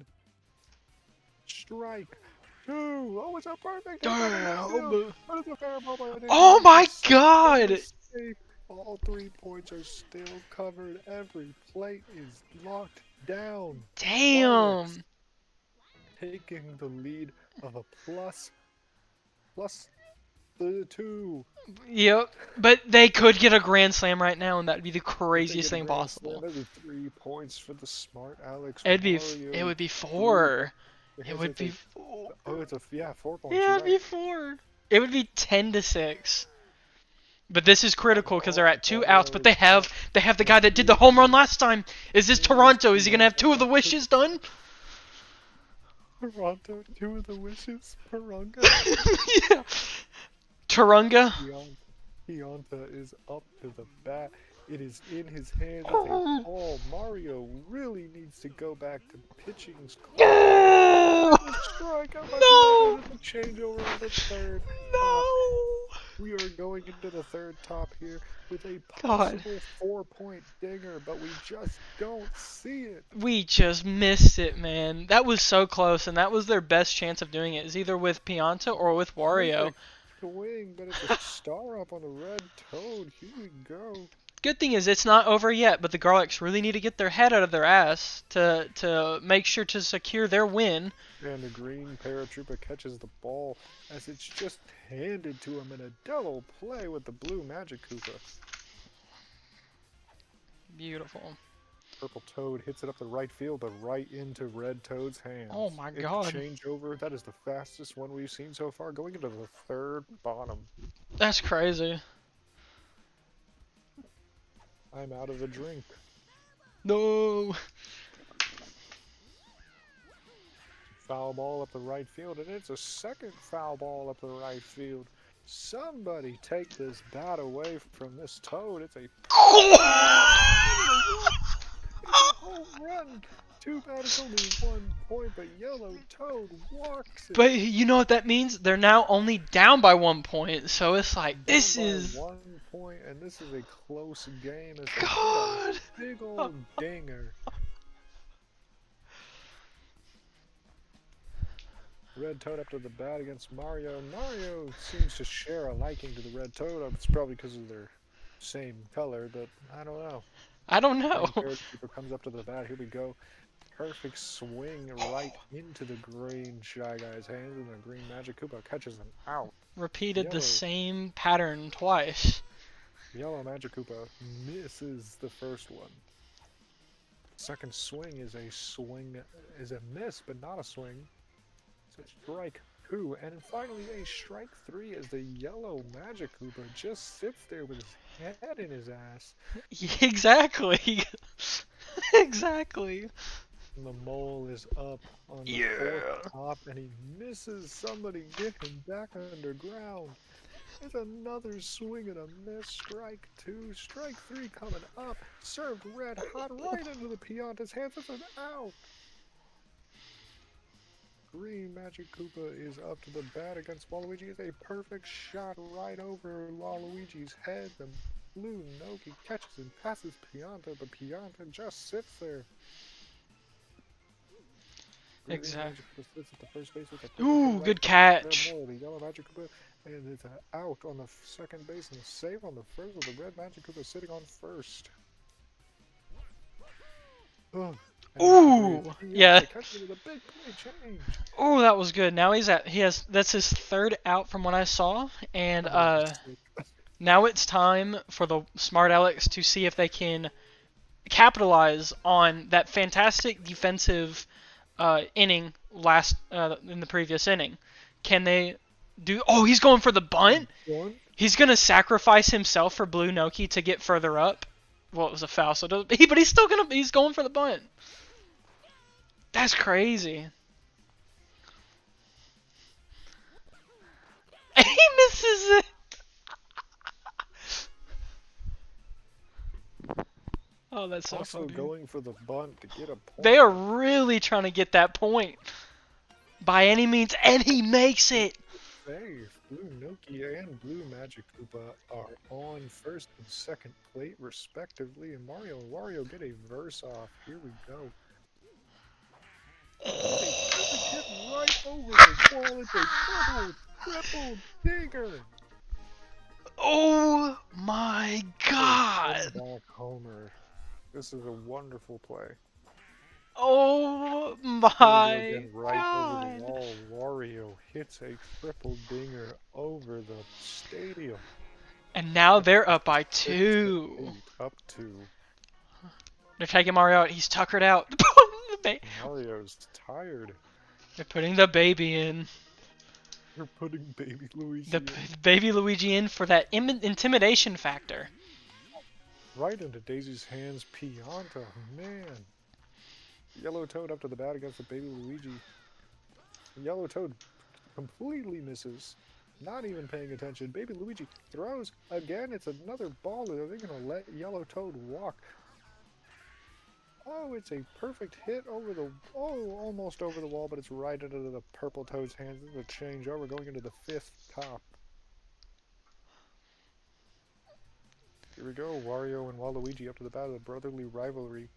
B: Strike. 2. Oh, it's a perfect.
A: Damn.
B: But it's a fair ball by
A: Oh my god!
B: safe. All 3 points are still covered. Every plate is locked down.
A: Damn!
B: Taking the lead of a plus the 2.
A: Yep, but they could get a grand slam right now, and that'd be the craziest thing possible.
B: That'd be 3 points for the Smart-Alecks.
A: It would be 4. It would be.
B: Oh, it's 4 points.
A: Yeah, it'd be 4. It would be 10-6. But this is critical because they're at 2 outs, but they have the guy that did the home run last time. Is this Toronto? Is he gonna have 2 of the wishes done?
B: Toronto, 2 of the wishes. Parunga.
A: Yeah. Turunga.
B: Pianta is up to the bat. It is in his hands. It's a ball. Mario really needs to go back to pitching. Strike.
A: No.
B: Changeover on the third.
A: No.
B: We are going into the third top here with a
A: God.
B: possible 4-point dinger, but we just don't see it.
A: We just missed it, man. That was so close, and that was their best chance of doing it. Is either with Pianta or with Wario.
B: Swing, but it's a star up on the red toad. Here we go.
A: Good thing is it's not over yet, but the Garlics really need to get their head out of their ass to make sure to secure their win.
B: And the green Paratroopa catches the ball as it's just handed to him in a double play with the blue Magic Koopa.
A: Beautiful.
B: Purple Toad hits it up the right field, but right into Red Toad's hands.
A: Oh my god.
B: Changeover. That is the fastest one we've seen so far, going into the third bottom.
A: That's crazy.
B: I'm out of the drink.
A: No.
B: Foul ball up the right field, and it's a second foul ball up the right field. Somebody take this bat away from this Toad. It's a home run. Too bad it's only 1 point, but Yellow Toad walks it.
A: But you know what that means? They're now only down by 1 point, so it's like this is
B: 1 point, and this is a close game. It's
A: God.
B: A big old dinger. Red Toad up to the bat against Mario. Mario seems to share a liking to the Red Toad. It's probably because of their same color, but I don't know.
A: I don't know.
B: Paratrooper comes up to the bat. Here we go. Perfect swing right into the green Shy Guy's hands, and the green Magic Koopa catches him out.
A: Repeated the same pattern twice.
B: Yellow Magic Koopa misses the first one. Second swing is a miss, but not a swing. It's a strike 2, and finally a strike 3 as the yellow Magic Koopa just sits there with his head in his ass.
A: Exactly. Exactly.
B: And the mole is up on the fourth top, and he misses somebody. Get him back underground. It's another swing and a miss. Strike 2. Strike 3 coming up. Served red hot right into the Pianta's hands. It's an out. Green Magic Koopa is up to the bat against Waluigi. It's a perfect shot right over Waluigi's head. The blue Noki catches and passes Pianta, but Pianta just sits there.
A: Exactly.
B: Sits at the first base with a
A: Ooh,
B: right
A: good catch.
B: the yellow Magic Koopa, and it's an out on the second base and a save on the first with the red Magic Koopa sitting on first. Ugh.
A: Ooh, yeah.
B: Catches with a big play change.
A: Oh, that was good. Now that's his third out from what I saw, and now it's time for the Smart-Alecks to see if they can capitalize on that fantastic defensive inning in the previous inning. Can they do? Oh, he's going for the bunt. He's gonna sacrifice himself for Blue Noki to get further up. Well, it was a foul, so but he's going for the bunt. That's crazy. He misses it. Oh, that's so
B: also
A: funny.
B: going for the bunt to get a point.
A: They are really trying to get that point by any means, and he makes it.
B: Save. Blue Noki and Blue Magic Koopa are on first and second plate respectively, and Mario and Wario get a verse off. Here we go. It's a hit right over the wall. It's a triple digger.
A: Oh my god!
B: Back homer. This is a wonderful play.
A: Oh my
B: right
A: god!
B: Over the wall, Wario hits a triple dinger over the stadium.
A: And now they're up by 2.
B: Up 2.
A: They're taking Mario out. He's tuckered out.
B: Mario's tired.
A: They're putting the baby in.
B: They're putting baby Luigi
A: in. Baby Luigi in for that intimidation factor.
B: Right into Daisy's hands. Pianta, man. Yellow Toad up to the bat against the baby Luigi. Yellow Toad completely misses. Not even paying attention. Baby Luigi throws again. It's another ball. Are they going to let Yellow Toad walk? Oh, it's a perfect hit over the... Oh, almost over the wall, but it's right into the purple Toad's hands. This is a change over going into the 5th top. Here we go. Wario and Waluigi up to the bat of the brotherly rivalry.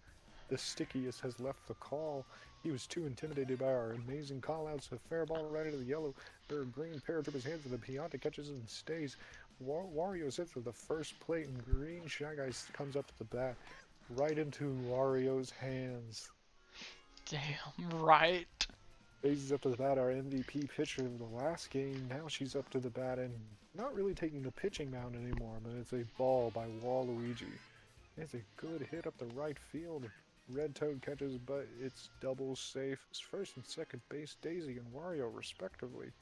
B: The stickiest has left the call. He was too intimidated by our amazing call-outs. A fair ball right into the yellow or green paratrooper's hands, and the Pianta catches and stays. Wario sits for the first plate, and green Shy Guy comes up to the bat. Right into Wario's hands.
A: Damn right.
B: Daisy's up to the bat, our MVP pitcher of the last game. Now she's up to the bat and not really taking the pitching mound anymore, but it's a ball by Waluigi. It's a good hit up the right field. Red Toad catches, but it's double safe. It's first and second base, Daisy and Wario respectively.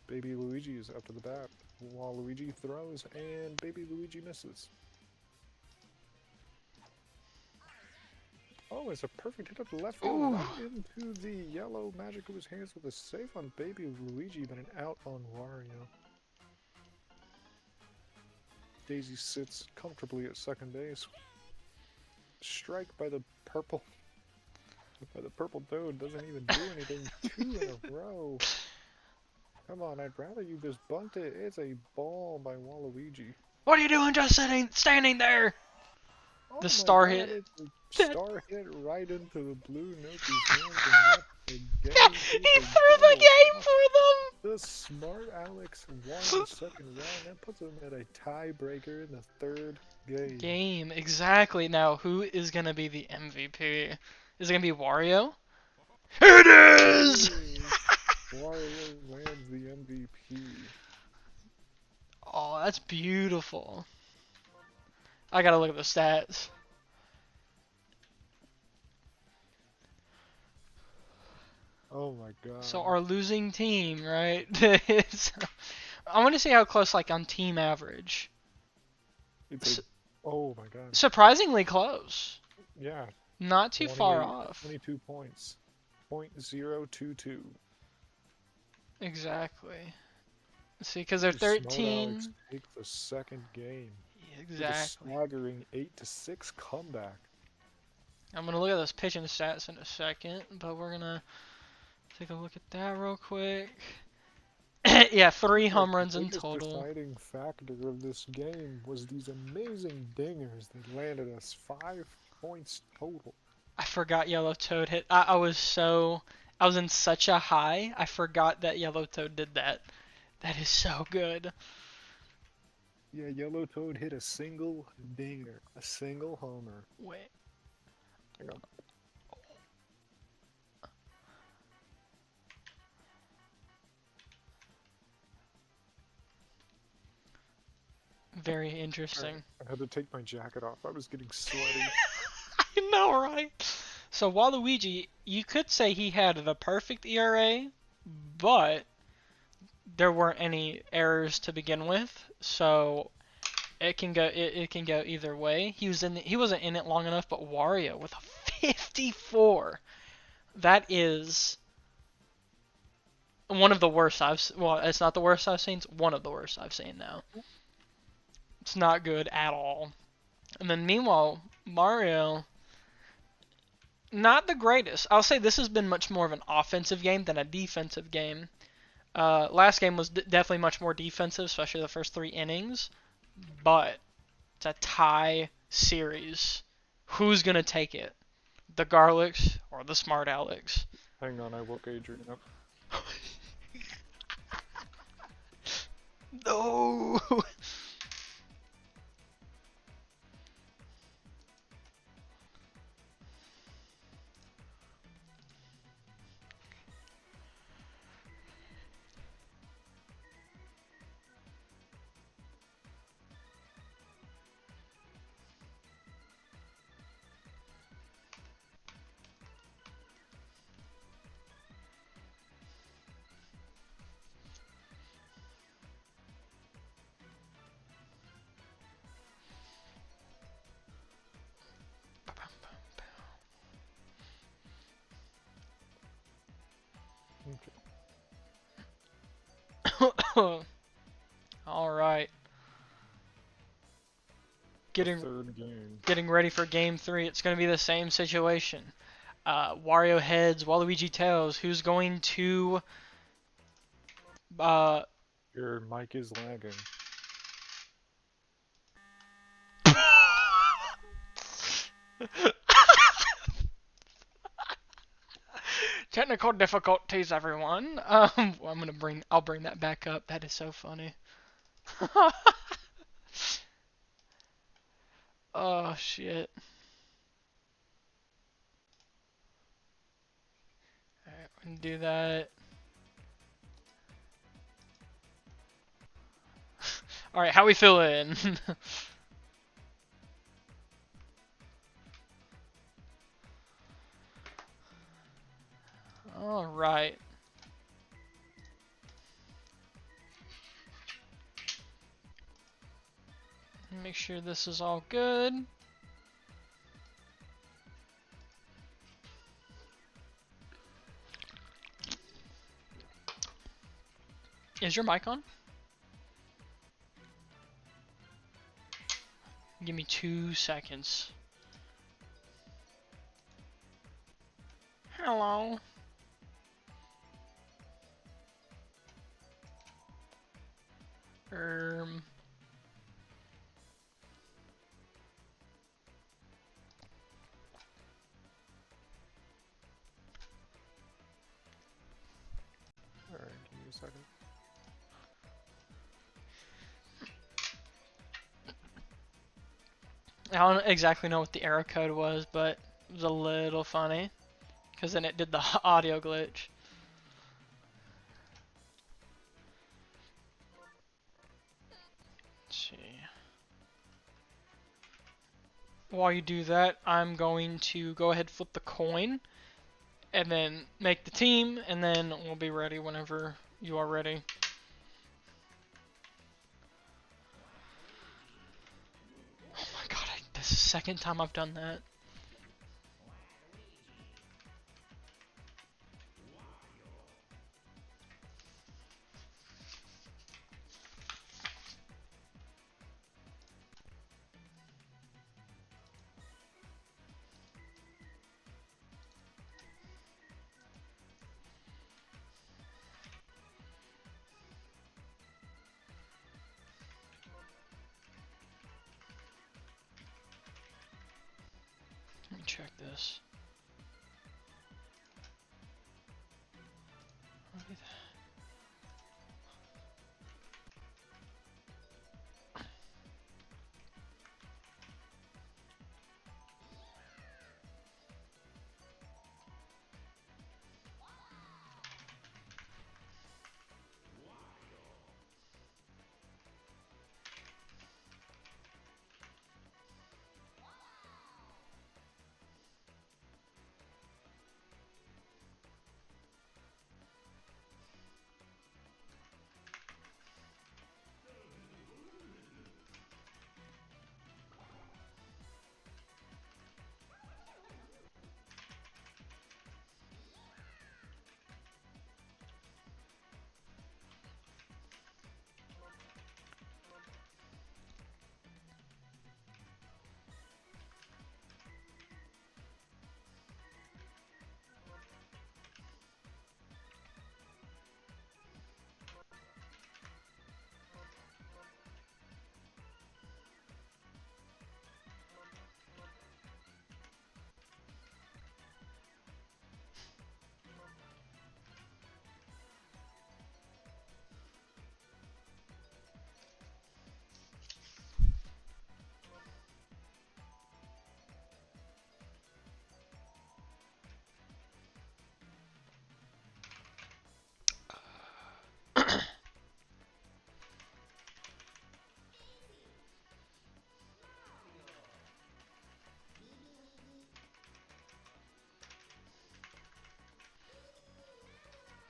B: Baby Luigi is up to the bat. Waluigi throws, and Baby Luigi misses. Oh, it's a perfect hit up the left field, right into the yellow Magic Koopa's hands with a save on Baby Luigi, but an out on Wario. Daisy sits comfortably at second base. Strike by the purple Toad. Doesn't even do anything. 2 in a row. Come on, I'd rather you just bunt it. It's a ball by Waluigi.
A: What are you doing just standing there?
B: Oh
A: the star hit.
B: Star hit right into the blue Noki's hands, and that's the game.
A: He threw the game for them!
B: The Smart-Alecks won the second round. That puts them at a tiebreaker in the third game.
A: Exactly. Now, who is going to be the MVP? Is it going to be Wario? It is!
B: Wario lands the MVP.
A: Oh, that's beautiful. I gotta look at the stats.
B: Oh my
A: So
B: god.
A: our losing team, right? I want to see how close, like on team average.
B: It's a. Oh my god.
A: Surprisingly close.
B: Yeah.
A: Not too far
B: 28,
A: off.
B: 22 points. 0.022.
A: Exactly. See, because they're
B: Smart-Alecks
A: 13.
B: take the second game with a
A: Exactly.
B: staggering 8-6 comeback.
A: I'm gonna look at those pitching stats in a second, but we're gonna take a look at that real quick. Yeah, 3
B: Like
A: home
B: the
A: runs in
B: biggest
A: total.
B: deciding factor of this game was these amazing dingers that landed us 5 points total.
A: I forgot Yellow Toad hit. I was in such a high. I forgot that Yellow Toad did that. That is so good.
B: Yeah, Yellow Toad hit a single dinger, a single homer.
A: Wait.
B: Hang on.
A: Very
B: Alright,
A: interesting.
B: I had to take my jacket off. I was getting sweaty.
A: I know, right? So Waluigi, you could say he had the perfect ERA, but there weren't any errors to begin with, so it can go either way. He wasn't in it long enough, but Wario with a 54. That is one of the worst well, it's not the worst I've seen. It's one of the worst I've seen now. It's not good at all. And then meanwhile, Mario, not the greatest. I'll say this has been much more of an offensive game than a defensive game. Last game was definitely much more defensive, especially the first 3 innings. But it's a tie series. Who's gonna take it? The Garlics or the Smart-Alecks?
B: Hang on, I woke Adrian up.
A: No. All right.
B: The
A: Getting
B: third game.
A: getting ready for game 3. It's going to be the same situation. Wario heads, Waluigi tails. Who's going to uh
B: Your mic is lagging.
A: Technical difficulties, everyone. I'll bring that back up. That is so funny. Oh shit. Alright, we're gonna do that. Alright, how we feeling? Alright. Make sure this is all good. Is your mic on? Give me 2 seconds. Hello. Um.
B: Alright, give me a second.
A: I don't exactly know what the error code was, but it was a little funny. Because then it did the audio glitch. Let's see. while you do that, I'm going to go ahead and flip the coin, and then make the team, and then we'll be ready whenever you are ready. Oh my god, this is the second time I've done that. Let me check this.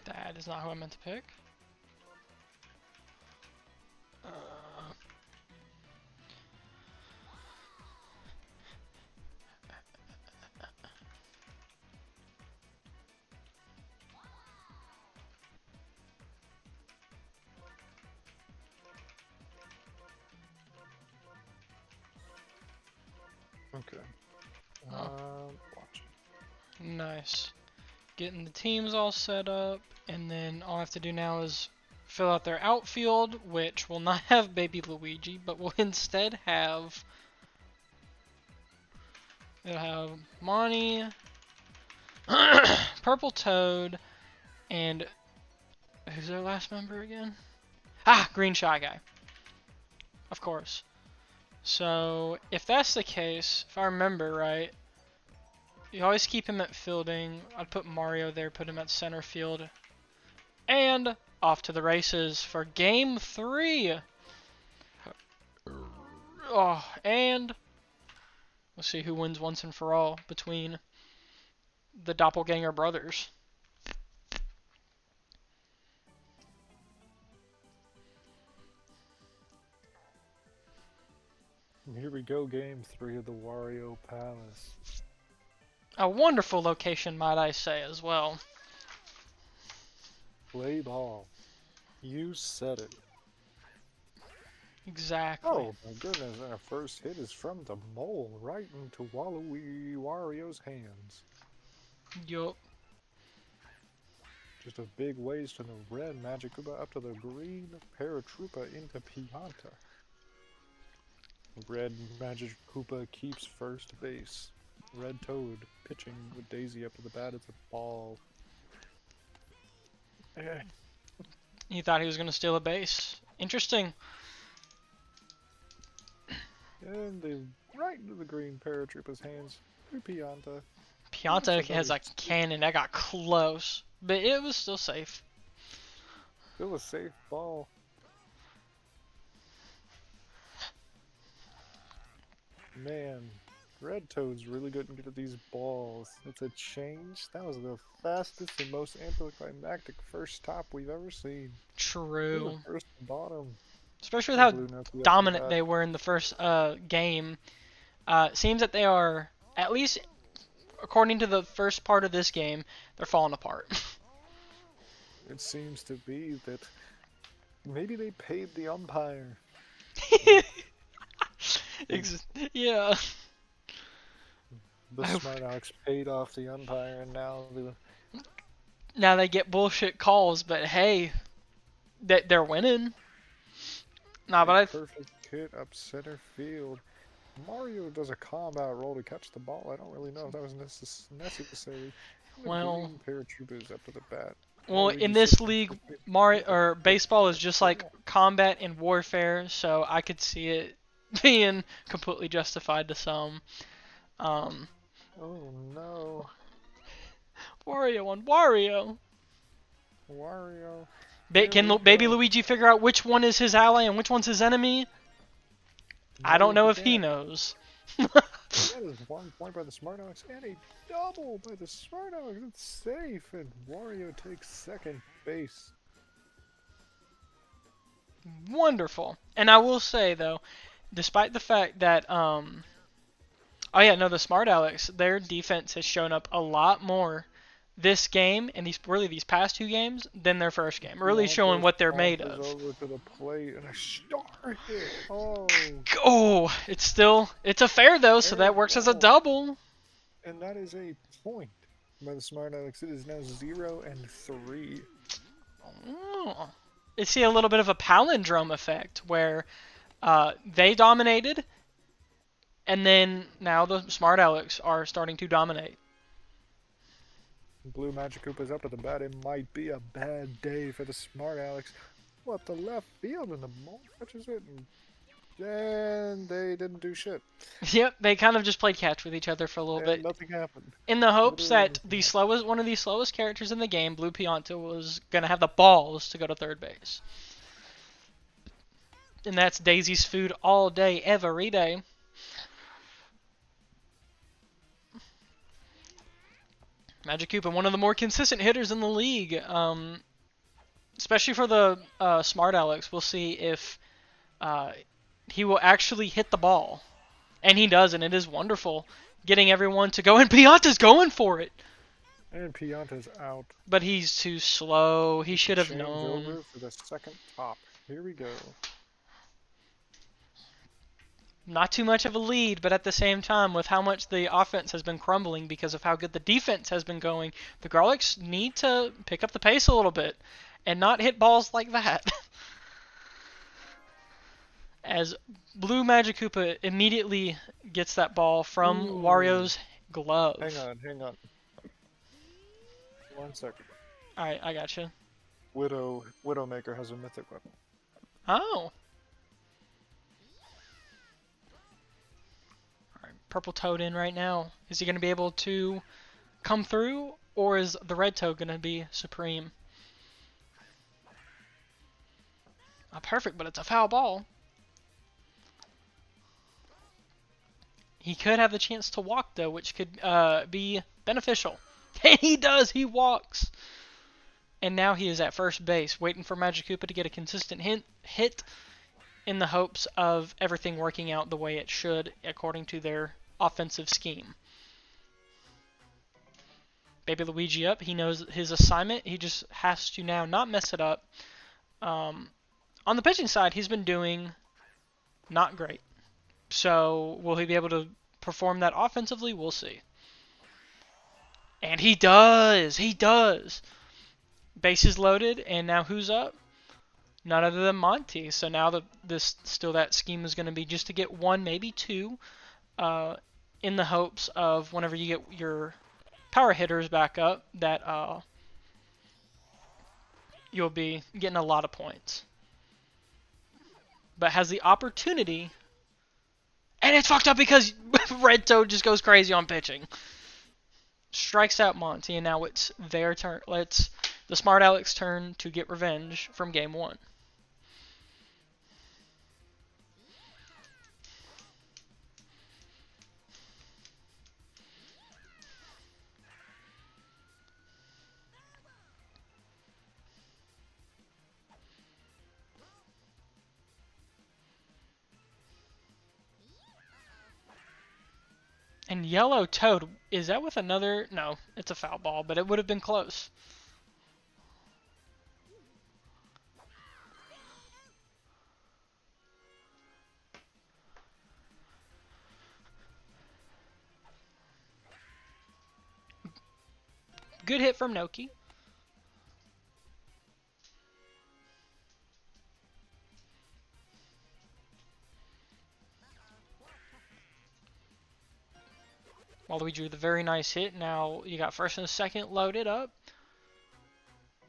A: That is not who I meant to pick.
B: Okay. Watching.
A: Nice. Getting the teams all set up, and then all I have to do now is fill out their outfield, which will not have Baby Luigi, but will instead have... It'll have Monty, Purple Toad, and... Who's their last member again? Ah, Green Shy Guy. Of course. So, if that's the case, if I remember right, you always keep him at fielding. I'd put Mario there, put him at center field. And off to the races for Game 3. Oh, and we'll see who wins once and for all between the Doppelganger brothers.
B: Here we go, Game 3 of the Wario Palace.
A: A wonderful location, might I say, as well.
B: Play ball. You said it.
A: Exactly.
B: Oh my goodness, our first hit is from the mole right into Wario's hands.
A: Yup.
B: Just a big waste from the red Magic Koopa up to the green Paratroopa into Pianta. Red Magic Koopa keeps first base. Red Toad pitching with Daisy up to the bat. It's a ball.
A: He thought he was going to steal a base. Interesting.
B: And they right into the green Paratroopa's hands. Through Pianta.
A: Pianta has a cannon. That got close. But it was still safe.
B: Still a safe ball. Man, Red Toad's really good at these balls. It's a change. That was the fastest and most anticlimactic first top we've ever seen. It was
A: True.
B: a first bottom.
A: Especially with
B: The
A: how
B: Blue Note up to the
A: dominant
B: bat.
A: they were in the first game. It seems that they are, at least according to the first part of this game, they're falling apart.
B: It seems to be that maybe they paid the umpire.
A: Yeah.
B: The Smart-Alecks paid off the umpire, and now
A: Now they get bullshit calls, but hey, they're winning. Nah,
B: a
A: but
B: perfect hit up center field. Mario does a combat roll to catch the ball. I don't really know if that was necessary. And the
A: well,
B: green paratroopers up to the bat.
A: in
B: Waluigi
A: this
B: sits
A: league,
B: in
A: Mario
B: with a
A: or
B: quick
A: baseball is
B: catch
A: just
B: the
A: like
B: ball.
A: combat and warfare, so I could see it being completely justified to some. Um,
B: Oh no.
A: Wario on Wario.
B: Wario. There
A: Can
B: we
A: Baby
B: go.
A: Luigi figure out which one is his ally and which one's his enemy? I
B: No,
A: don't know
B: he
A: if he
B: can't.
A: knows.
B: That is 1 point by the Smart-Alecks and a double by the Smart-Alecks. It's safe, and Wario takes second base.
A: Wonderful. And I will say though, despite the fact that oh yeah, no, the Smart-Alecks, their defense has shown up a lot more this game and these past two games than their first game. Really showing
B: Winata
A: what they're made
B: saunters
A: of.
B: over to the plate and a star hit. Oh,
A: Oh, it's a fair though, so
B: fair
A: that works as a
B: ball.
A: double.
B: And that is a point by the Smart-Alecks. It is now 0-3.
A: Oh. You see a little bit of a palindrome effect where they dominated, and then now the Smart-Alecks are starting to dominate.
B: Blue Magikoopa's up at the bat. It might be a bad day for the Smart-Alecks. What, the left field, and the ball catches it, and they didn't do shit.
A: Yep, they kind of just played catch with each other for a little
B: And
A: bit,
B: nothing happened.
A: in the hopes
B: Literally
A: that
B: nothing
A: one of the slowest characters in the game, Blue Pianta, was gonna have the balls to go to third base. And that's Daisy's food all day, every day. Magikoopa, one of the more consistent hitters in the league, especially for the Smart-Alecks. We'll see if he will actually hit the ball. And he does, and it is wonderful. Getting everyone to go, and Pianta's going for it.
B: And Pianta's out.
A: But he's too slow. He should have
B: Change
A: known.
B: over for the second top. Here we go.
A: Not too much of a lead, but at the same time, with how much the offense has been crumbling because of how good the defense has been going, the Garlics need to pick up the pace a little bit and not hit balls like that. As Blue Magikoopa immediately gets that ball from
B: Ooh.
A: Wario's glove.
B: Hang on. 1 second.
A: Alright, I gotcha.
B: Widowmaker has a mythic weapon.
A: Oh. Alright, Purple Toad in right now. Is he going to be able to come through, or is the Red Toad going to be supreme? Perfect, but it's a foul ball. He could have the chance to walk, though, which could be beneficial. And he does! He walks! And now he is at first base, waiting for Magikoopa to get a consistent hit in the hopes of everything working out the way it should, according to their offensive scheme. Baby Luigi up. He knows his assignment. He just has to now not mess it up. On the pitching side, he's been doing not great. So will he be able to perform that offensively? We'll see. And he does! He does! Bases loaded, and now who's up? None other than Monty. So now that scheme is going to be just to get one, maybe two, in the hopes of whenever you get your power hitters back up, that you'll be getting a lot of points. But has the opportunity, and it's fucked up because Red Toad just goes crazy on pitching. Strikes out Monty, and now it's their turn. It's the Smart-Alecks' turn to get revenge from Game 1. And yellow Toad, is that with another? No, it's a foul ball, but it would have been close. Good hit from Noki. Waluigi with a very nice hit. Now you got first and second loaded up.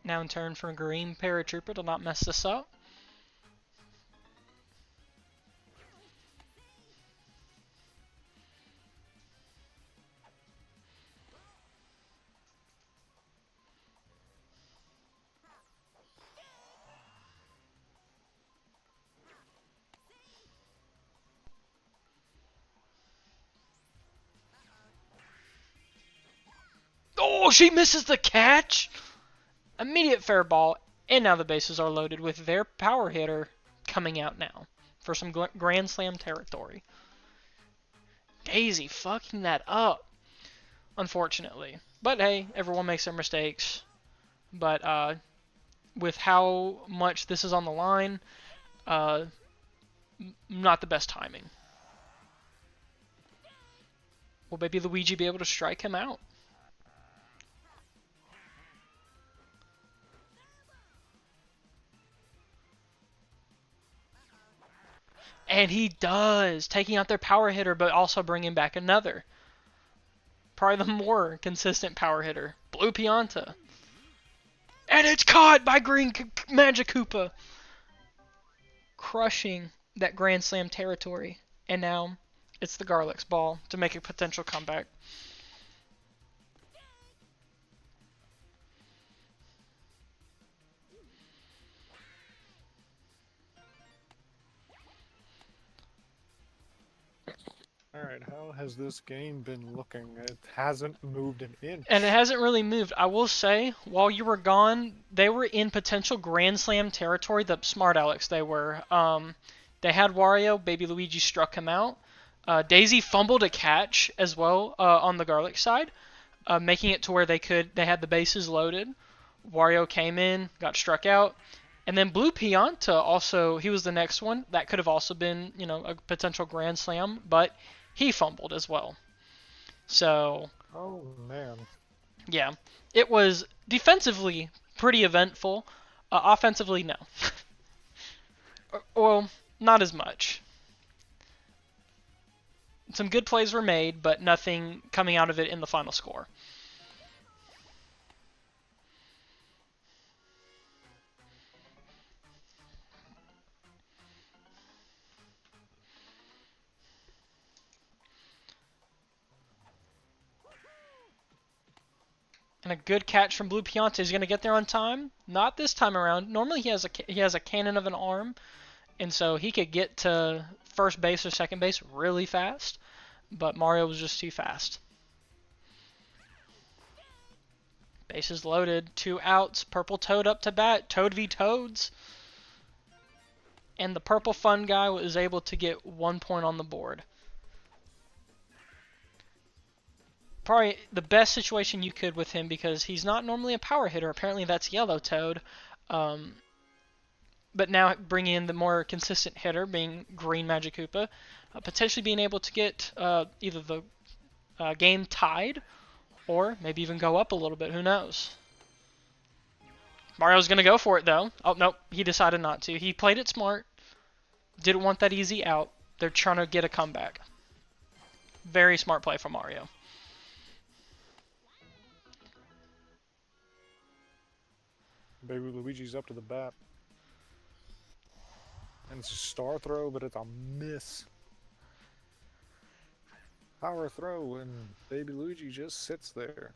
A: Now in turn for Green Paratrooper to not mess this up. Oh, she misses the catch! Immediate fair ball, and now the bases are loaded with their power hitter coming out now for some Grand Slam territory. Daisy fucking that up, unfortunately. But hey, everyone makes their mistakes. But with how much this is on the line, not the best timing. Will Baby Luigi be able to strike him out? And he does, taking out their power hitter, but also bringing back another. Probably the more consistent power hitter, Blue Pianta. And it's caught by Green Magic Koopa, crushing that Grand Slam territory. And now it's the Garlics ball to make a potential comeback.
B: Alright, how has this game been looking? It hasn't moved an inch.
A: And it hasn't really moved. I will say, while you were gone, they were in potential Grand Slam territory. The Smart-Alecks they were. They had Wario. Baby Luigi struck him out. Daisy fumbled a catch as well on the Garlic side, making it to where they had the bases loaded. Wario came in, got struck out. And then Blue Pianta also, he was the next one. That could have also been, a potential Grand Slam, but he fumbled as well. So,
B: oh man.
A: Yeah, it was defensively pretty eventful. Offensively, no. Well, not as much. Some good plays were made, but nothing coming out of it in the final score. And a good catch from Blue Pianta. He's going to get there on time. Not this time around. Normally he has a cannon of an arm, and so he could get to first base or second base really fast. But Mario was just too fast. Bases loaded, 2 outs. Purple Toad up to bat. Toad v Toads. And the purple fun guy was able to get 1 point on the board. Probably the best situation you could with him because he's not normally a power hitter. Apparently that's Yellow Toad. But now bringing in the more consistent hitter, being Green Magic Koopa, potentially being able to get either the game tied or maybe even go up a little bit. Who knows? Mario's going to go for it, though. Oh, nope. He decided not to. He played it smart. Didn't want that easy out. They're trying to get a comeback. Very smart play from Mario.
B: Baby Luigi's up to the bat. And it's a star throw, but it's a miss. Power throw, and Baby Luigi just sits there.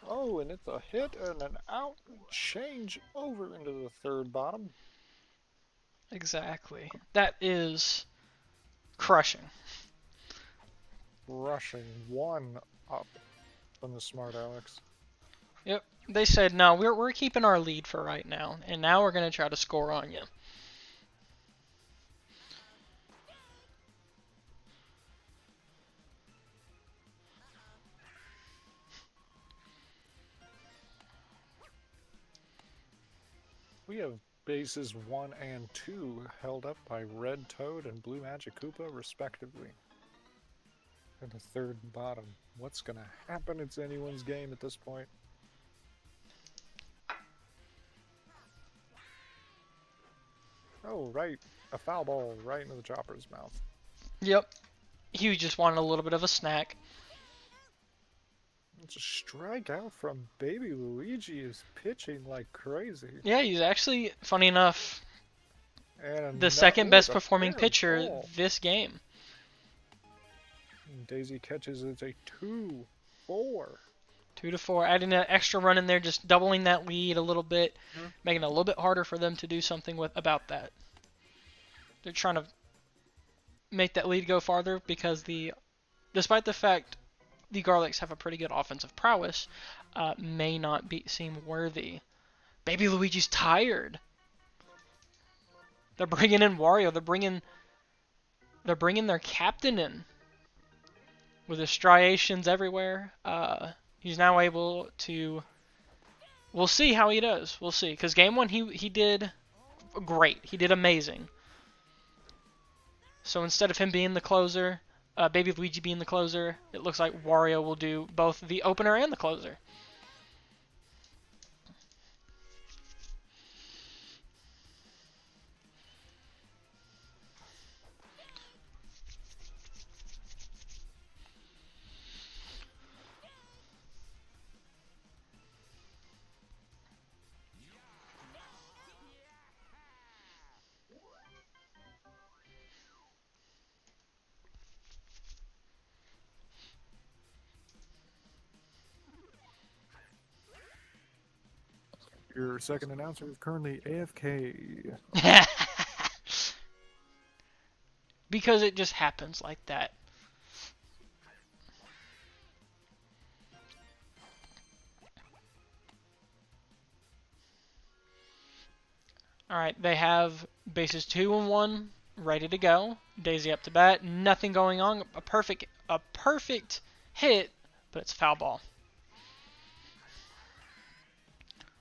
B: Oh, and it's a hit and an out. Change over into the third bottom.
A: Exactly. That is crushing.
B: Rushing 1 up from the Smart-Alecks.
A: Yep. They said, no, we're keeping our lead for right now, and now we're going to try to score on you.
B: We have bases 1 and 2 held up by Red Toad and Blue Magic Koopa, respectively. And the third and bottom. What's going to happen? It's anyone's game at this point. Oh, right. A foul ball right into the chopper's mouth.
A: Yep. He just wanted a little bit of a snack.
B: It's a strikeout from Baby Luigi is pitching like crazy.
A: Yeah, he's actually, funny enough,
B: And
A: the second best performing
B: fair
A: pitcher
B: ball.
A: this game.
B: And Daisy catches it's a 2-4.
A: 2-4, adding an extra run in there, just doubling that lead a little bit, making it a little bit harder for them to do something about that. They're trying to make that lead go farther because despite the fact the Garlics have a pretty good offensive prowess, may not seem worthy. Baby Luigi's tired. They're bringing in Wario. They're bringing their captain in with his striations everywhere. He's now able to. We'll see how he does. We'll see, because game one he did great. He did amazing. So instead of him being the closer, Baby Luigi being the closer, it looks like Wario will do both the opener and the closer.
B: Your second announcer is currently AFK.
A: Because it just happens like that. Alright, they have bases 2 and 1 ready to go. Daisy up to bat, nothing going on. A perfect hit, but it's a foul ball.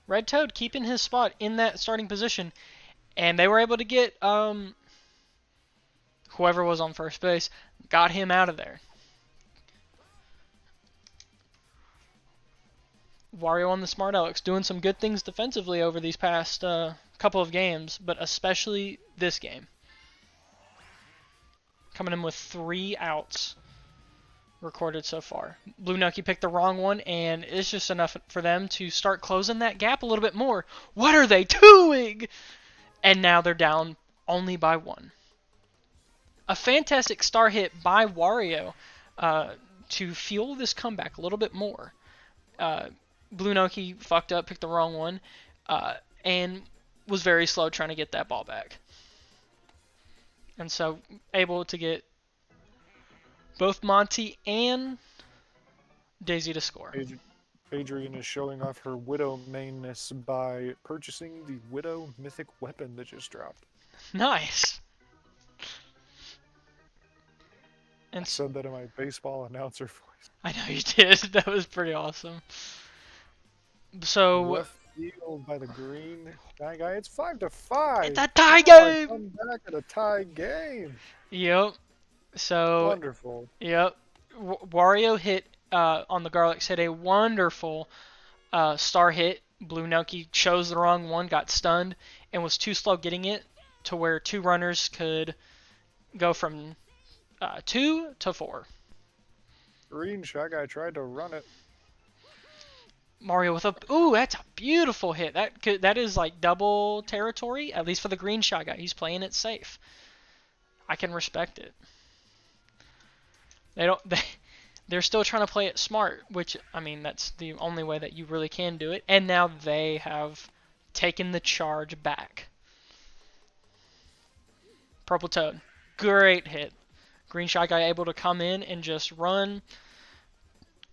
A: Red Toad keeping his spot in that starting position, and they were able to get whoever was on first base, got him out of there. Wario on the Smart-Alecks doing some good things defensively over these past couple of games, but especially this game. Coming in with 3 outs recorded so far. Blue Nucky picked the wrong one, and it's just enough for them to start closing that gap a little bit more. What are they doing? And now they're down only by 1. A fantastic star hit by Wario to fuel this comeback a little bit more. Blue Nucky fucked up, picked the wrong one, and was very slow trying to get that ball back. And so able to get both Monty and Daisy to score.
B: Adrian is showing off her Widow mainness by purchasing the Widow mythic weapon that just dropped.
A: Nice.
B: And I said that in my baseball announcer voice.
A: I know you did. That was pretty awesome. So
B: left field by the green guy. It's 5-5.
A: It's a tie game.
B: Come back at a tie game.
A: Yep. So
B: wonderful.
A: Yep. Wario hit on the Garlics, hit a wonderful star hit. Blue Nucky chose the wrong one, got stunned, and was too slow getting it to where 2 runners could go from 2 to 4.
B: Green Shy Guy tried to run it.
A: Mario with that's a beautiful hit. That is like double territory, at least for the Green Shy Guy. He's playing it safe. I can respect it. They're still trying to play it smart, which, I mean, that's the only way that you really can do it. And now they have taken the charge back. Purple Toad, great hit. Green Shy Guy able to come in and just run,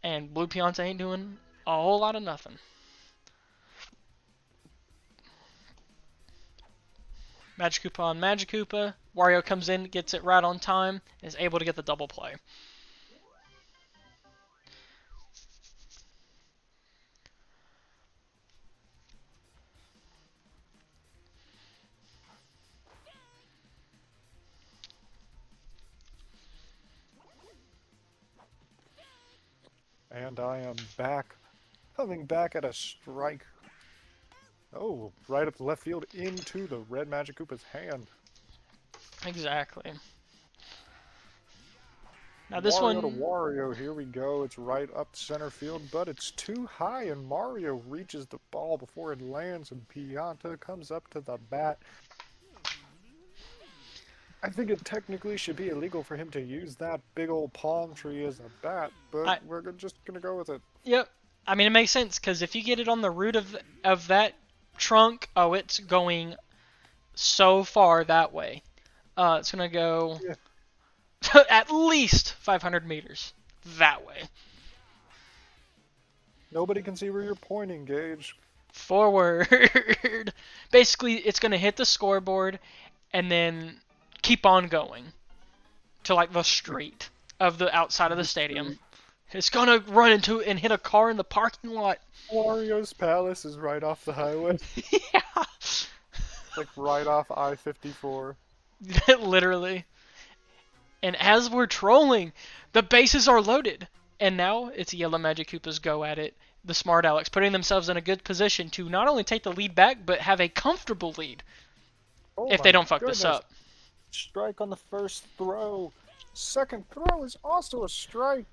A: and Blue Pianta ain't doing a whole lot of nothing. Magic Koopa on Magic Koopa. Wario comes in, gets it right on time, and is able to get the double play.
B: And I am back, coming back at a strike. Oh, right up the left field into the red Magic Koopa's hand.
A: Exactly. Now this
B: Wario to
A: one,
B: Wario, here we go. It's right up center field, but it's too high, and Mario reaches the ball before it lands, and Pianta comes up to the bat. I think it technically should be illegal for him to use that big old palm tree as a bat, but
A: I
B: we're just gonna go with it.
A: yep. I mean, it makes sense because if you get it on the root of that trunk, oh, it's going so far that way. It's gonna go
B: Yeah.
A: at least 500 meters that way.
B: Nobody can see where you're pointing, Gage.
A: Forward. Basically, it's gonna hit the scoreboard and then keep on going to like the street of the outside of the
B: The
A: stadium.
B: street.
A: It's gonna run into and hit a car in the parking lot.
B: Wario's Palace is right off the highway.
A: Yeah.
B: Like right off I-54.
A: Literally. And as we're trolling, the bases are loaded. And now it's Yellow Magic Koopa's go at it. The Smart-Alecks putting themselves in a good position to not only take the lead back, but have a comfortable lead
B: Oh
A: if they
B: my
A: don't fuck this
B: goodness.
A: up.
B: Strike on the first throw. Second throw is also a strike.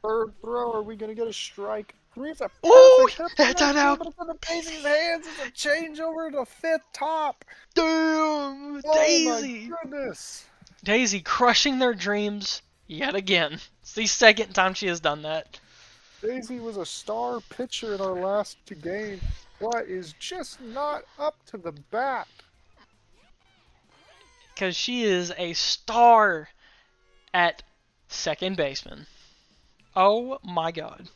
B: Third throw, are we going to get a strike? Three's a
A: Ooh,
B: perfect hit.
A: that's an out.
B: But it's in the Daisy's hands. It's a changeover to fifth top.
A: Damn,
B: Oh my
A: Daisy.
B: goodness.
A: Daisy crushing their dreams yet again. It's the second time she has done that.
B: Daisy was a star pitcher in our last two games, but is just not up to the bat.
A: Because she is a star at second baseman. Oh my god.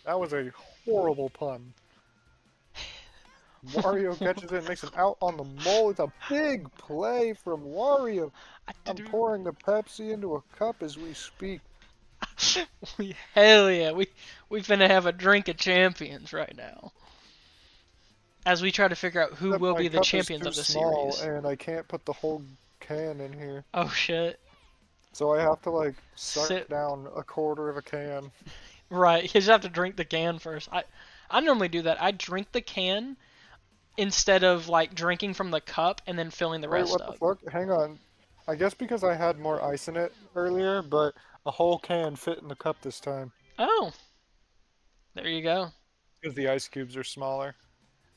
B: That was a horrible pun. Wario catches it and makes an out on the mole. It's a big play from Wario. I'm pouring the Pepsi into a cup as we speak.
A: Hell yeah, we finna have a drink of champions right now. As we try to figure out who
B: Except
A: will
B: my
A: be the
B: cup
A: champions
B: is
A: of
B: too
A: the
B: small,
A: series.
B: and I can't put the whole can in here.
A: Oh shit.
B: So I have to like suck
A: Sit.
B: down a quarter of a can.
A: Right, you just have to drink the can first. I normally do that. I drink the can instead of like drinking from the cup and then filling the
B: Wait,
A: rest
B: what the
A: up.
B: fuck? Hang on. I guess because I had more ice in it earlier, but a whole can fit in the cup this time.
A: Oh, there you go.
B: Because the ice cubes are smaller.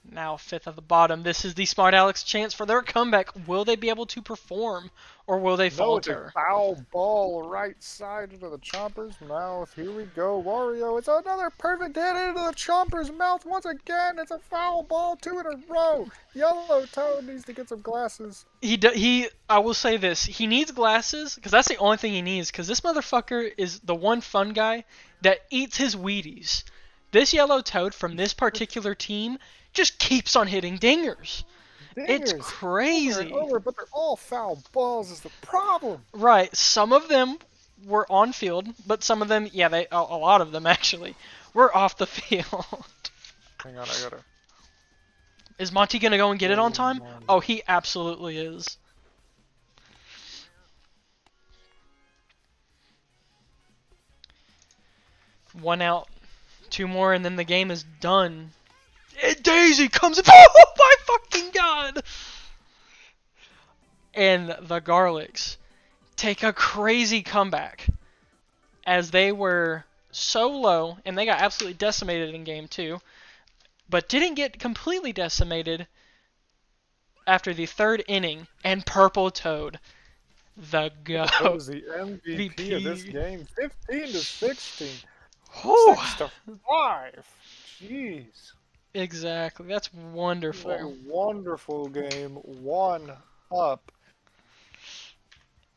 A: Now fifth at the bottom. This is the Smart-Alecks chance for their comeback. Will they be able to perform or will they
B: No, it's a
A: falter?
B: foul ball right side into the Chomper's mouth. Here we go, Wario. It's another perfect hit into the Chomper's mouth once again. It's a foul ball, 2 in a row. Yellow Toad needs to get some glasses.
A: I will say this. He needs glasses because that's the only thing he needs because this motherfucker is the one fun guy that eats his Wheaties. This Yellow Toad from this particular team just keeps on hitting dingers. It's
B: Dingers
A: crazy.
B: over and over, but they're all foul balls is the problem.
A: Right. Some of them were on field, but some of them, yeah, a lot of them actually, were off the field.
B: Hang on, I gotta.
A: Is Monty gonna go and get it on time?
B: Monty.
A: Oh, he absolutely is. One out, two more, and then the game is done. And Daisy comes in. Oh my fucking god! And the Garlics take a crazy comeback as they were so low, and they got absolutely decimated in game two, but didn't get completely decimated after the third inning, and Purple Toad, the GOAT.
B: That was the MVP
A: VP.
B: of this game. 15 to 16.
A: Whew.
B: 6 to 5. Jeez.
A: Exactly. That's
B: This is a
A: wonderful.
B: wonderful game. 1 up.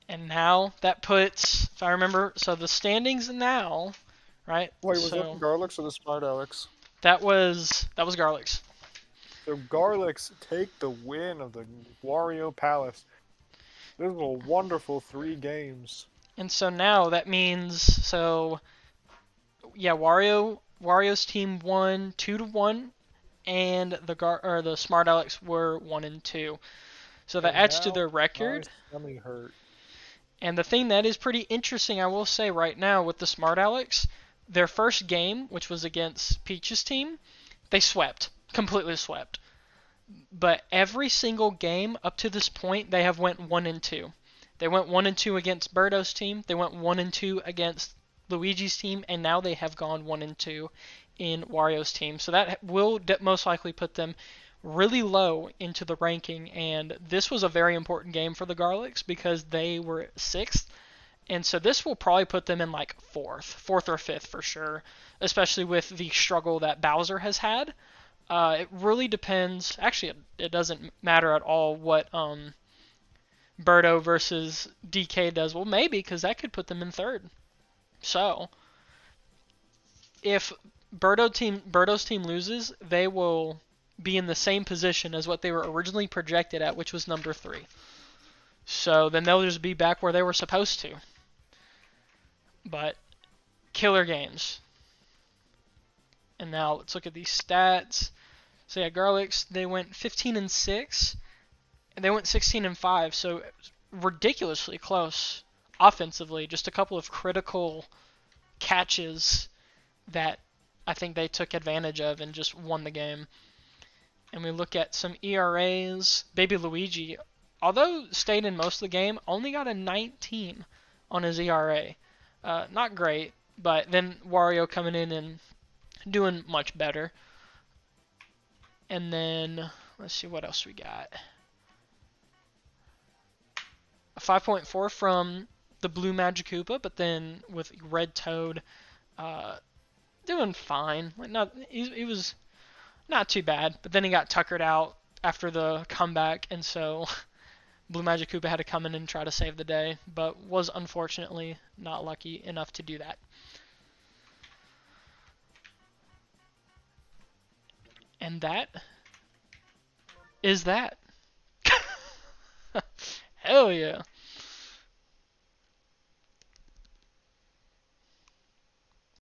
A: And now that puts, if I remember, so the standings now, right?
B: Wait, was that
A: so
B: the Garlics or the Smart-Alecks?
A: that was Garlics.
B: So Garlics take the win of the Wario Palace. This was a wonderful 3 games.
A: And so now that means yeah, Wario's team won 2-1, and the Smart-Alecks were 1-2. So that
B: And
A: adds to
B: now
A: their record.
B: my stomach hurt.
A: And the thing that is pretty interesting, I will say right now, with the Smart-Alecks, their first game, which was against Peach's team, they swept, completely swept. But every single game up to this point, they have went 1-2. They went 1-2 against Birdo's team. They went 1-2 against Luigi's team, and now they have gone 1-2 in Wario's team. So that will most likely put them really low into the ranking. And this was a very important game for the Garlics because they were sixth, and so this will probably put them in like fourth or fifth for sure, especially with the struggle that Bowser has had. It really depends. Actually, it doesn't matter at all what Birdo versus DK does. Well, maybe because that could put them in third. So if Birdo's team loses, they will be in the same position as what they were originally projected at, which was number 3. So then they'll just be back where they were supposed to. But killer games. And now let's look at these stats. So yeah, Garlics, they went 15-6, and they went 16-5. So ridiculously close offensively. Just a couple of critical catches that I think they took advantage of and just won the game. And we look at some ERAs. Baby Luigi, although stayed in most of the game, only got a 19 on his ERA. Not great, but then Wario coming in and doing much better. And then, let's see what else we got. A 5.4 from the Blue Magic Koopa, but then with Red Toad, doing fine. Like he was not too bad, but then he got tuckered out after the comeback, and so Blue Magic Koopa had to come in and try to save the day, but was unfortunately not lucky enough to do that. And that is that. Hell yeah.